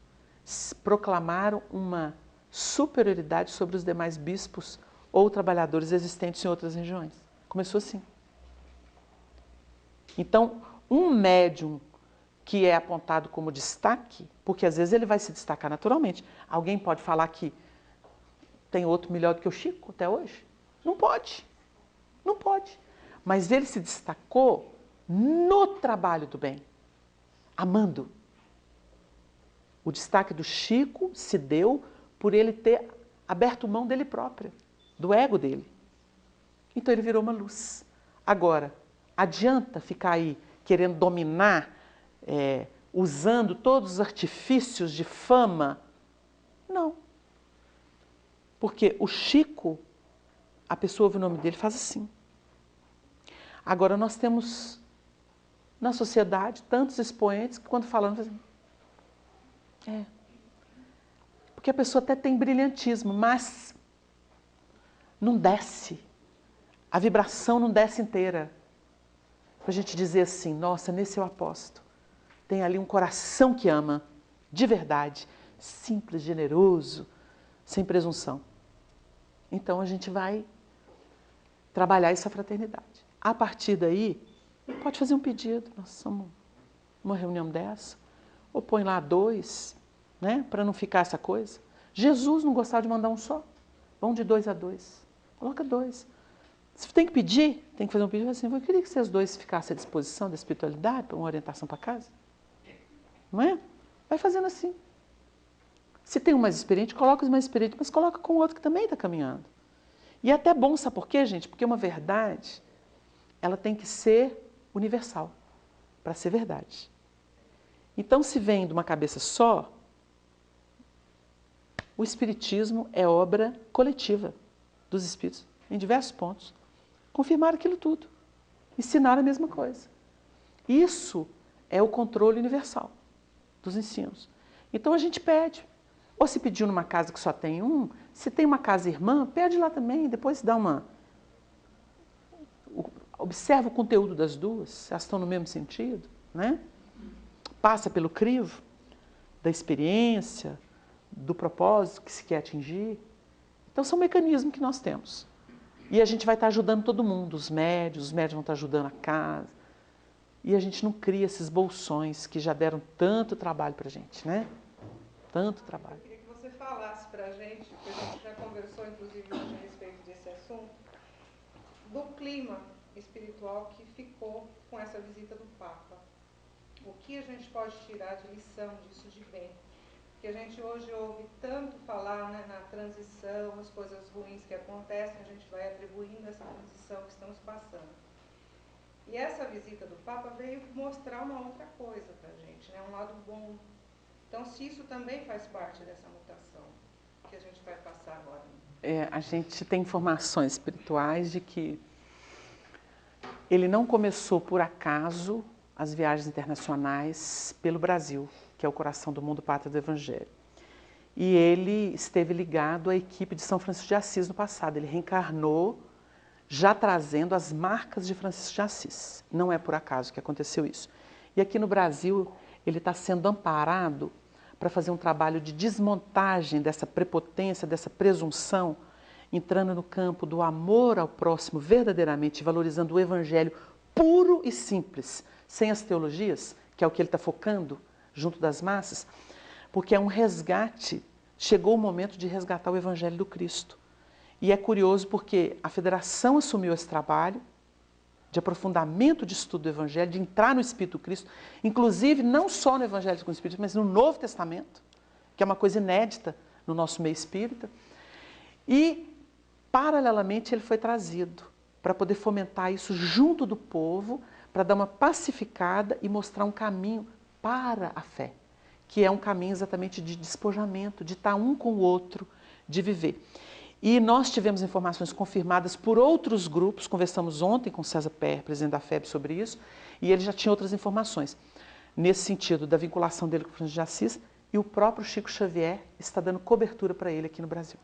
[SPEAKER 2] proclamaram uma superioridade sobre os demais bispos ou trabalhadores existentes em outras regiões. Começou assim. Então, um médium que é apontado como destaque, porque às vezes ele vai se destacar naturalmente. Alguém pode falar que tem outro melhor do que o Chico até hoje? Não pode. Não pode. Mas ele se destacou no trabalho do bem, amando. O destaque do Chico se deu por ele ter aberto mão dele próprio, do ego dele. Então ele virou uma luz. Agora, adianta ficar aí querendo dominar, usando todos os artifícios de fama? Não. Porque o Chico, a pessoa ouve o nome dele e faz assim. Agora nós temos na sociedade tantos expoentes que quando falando fazem porque a pessoa até tem brilhantismo, mas não desce. A vibração não desce inteira. Para a gente dizer assim, nossa, nesse eu aposto. Tem ali um coração que ama, de verdade, simples, generoso, sem presunção. Então a gente vai trabalhar essa fraternidade. A partir daí, pode fazer um pedido, nós somos uma reunião dessa, ou põe lá 2, né, para não ficar essa coisa. Jesus não gostava de mandar um só. Vão de 2 a 2. Coloca 2. Se tem que pedir, tem que fazer um pedido assim, eu queria que vocês dois ficassem à disposição da espiritualidade para uma orientação para casa. Não é? Vai fazendo assim. Se tem um mais experiente, coloca os mais experientes, mas coloca com o outro que também está caminhando. E é até bom, sabe por quê, gente? Porque uma verdade, ela tem que ser universal, para ser verdade. Então, se vem de uma cabeça só, o Espiritismo é obra coletiva dos Espíritos, em diversos pontos. Confirmaram aquilo tudo. Ensinaram a mesma coisa. Isso é o controle universal dos ensinos. Então, a gente pede. Ou se pediu numa casa que só tem um, se tem uma casa irmã, pede lá também, depois dá uma... Observa o conteúdo das duas, se elas estão no mesmo sentido, né? Passa pelo crivo da experiência, do propósito que se quer atingir. Então, são mecanismos que nós temos. E a gente vai estar ajudando todo mundo, os médios vão estar ajudando a casa. E a gente não cria esses bolsões que já deram tanto trabalho para a gente, né? Tanto trabalho.
[SPEAKER 1] Eu queria que você falasse para a gente, porque a gente já conversou, inclusive, hoje a respeito desse assunto, do clima espiritual que ficou com essa visita do Papa. O que a gente pode tirar de lição disso de bem? Porque a gente hoje ouve tanto falar, né, na transição, as coisas ruins que acontecem, a gente vai atribuindo essa transição que estamos passando. E essa visita do Papa veio mostrar uma outra coisa para a gente, né, um lado bom. Então, se isso também faz parte dessa mutação que a gente vai passar agora.
[SPEAKER 2] A gente tem informações espirituais de que ele não começou por acaso as viagens internacionais pelo Brasil, que é o coração do mundo, pátria do Evangelho. E ele esteve ligado à equipe de São Francisco de Assis no passado. Ele reencarnou já trazendo as marcas de Francisco de Assis. Não é por acaso que aconteceu isso. E aqui no Brasil, ele está sendo amparado para fazer um trabalho de desmontagem dessa prepotência, dessa presunção, entrando no campo do amor ao próximo verdadeiramente, valorizando o Evangelho puro e simples, sem as teologias, que é o que ele está focando junto das massas, porque é um resgate, chegou o momento de resgatar o Evangelho do Cristo. E é curioso porque a Federação assumiu esse trabalho de aprofundamento de estudo do Evangelho, de entrar no Espírito do Cristo, inclusive não só no Evangelho com o Espírito, mas no Novo Testamento, que é uma coisa inédita no nosso meio espírita. E, paralelamente, ele foi trazido para poder fomentar isso junto do povo, para dar uma pacificada e mostrar um caminho para a fé, que é um caminho exatamente de despojamento, de estar um com o outro, de viver. E nós tivemos informações confirmadas por outros grupos, conversamos ontem com César Pérez, presidente da FEB, sobre isso, e ele já tinha outras informações, nesse sentido da vinculação dele com o Francisco de Assis, e o próprio Chico Xavier está dando cobertura para ele aqui no Brasil.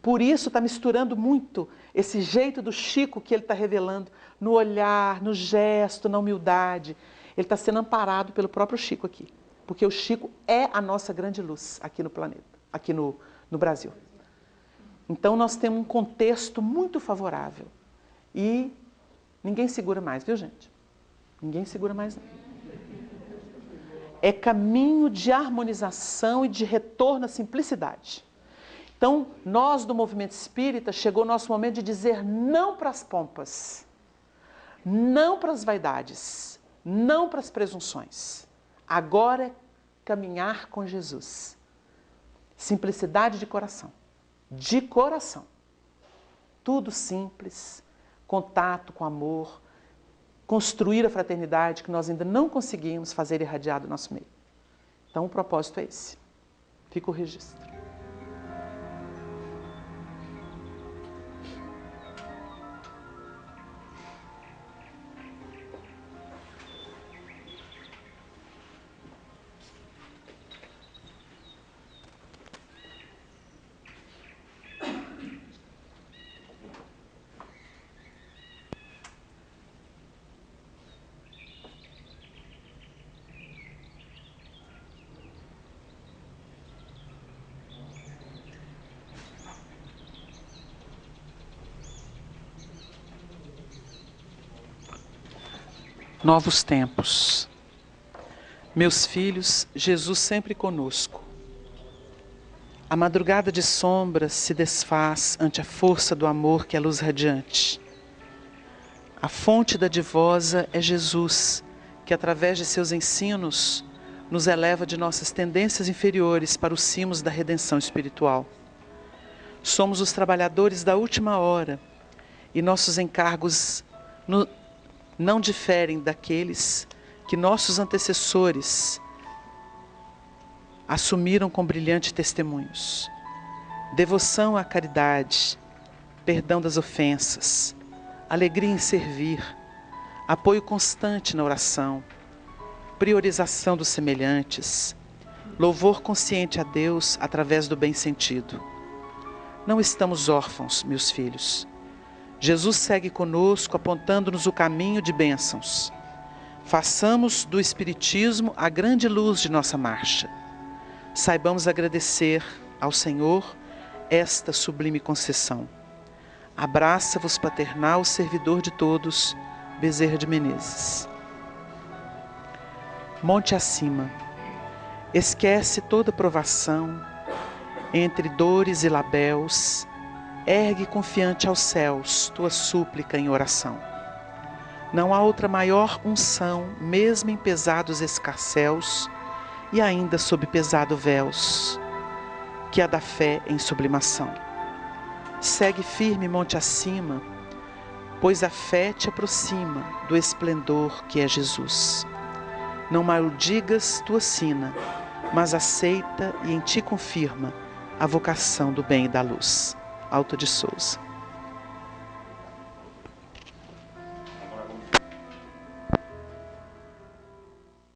[SPEAKER 2] Por isso está misturando muito esse jeito do Chico que ele está revelando no olhar, no gesto, na humildade. Ele está sendo amparado pelo próprio Chico aqui, porque o Chico é a nossa grande luz aqui no planeta, aqui no Brasil. Então, nós temos um contexto muito favorável. E ninguém segura mais, viu, gente? Ninguém segura mais, não. É caminho de harmonização e de retorno à simplicidade. Então, nós do movimento espírita, chegou o nosso momento de dizer não para as pompas, não para as vaidades, não para as presunções. Agora é caminhar com Jesus. Simplicidade de coração. De coração. Tudo simples, contato com amor, construir a fraternidade que nós ainda não conseguimos fazer irradiar do nosso meio. Então o propósito é esse. Fica o registro. Novos tempos. Meus filhos, Jesus sempre conosco. A madrugada de sombras se desfaz ante a força do amor que é luz radiante. A fonte dadivosa é Jesus, que através de seus ensinos nos eleva de nossas tendências inferiores para os cimos da redenção espiritual. Somos os trabalhadores da última hora e nossos encargos não diferem daqueles que nossos antecessores assumiram com brilhantes testemunhos. Devoção à caridade, perdão das ofensas, alegria em servir, apoio constante na oração, priorização dos semelhantes, louvor consciente a Deus através do bem-sentido. Não estamos órfãos, meus filhos. Jesus segue conosco, apontando-nos o caminho de bênçãos. Façamos do Espiritismo a grande luz de nossa marcha. Saibamos agradecer ao Senhor esta sublime concessão. Abraça-vos, paternal servidor de todos, Bezerra de Menezes. Monte acima, esquece toda provação, entre dores e labéus, ergue confiante aos céus tua súplica em oração. Não há outra maior unção, mesmo em pesados escarcéus e ainda sob pesado véus, que a da fé em sublimação. Segue firme monte acima, pois a fé te aproxima do esplendor que é Jesus. Não maldigas tua sina, mas aceita e em ti confirma a vocação do bem e da luz. Alto de Souza.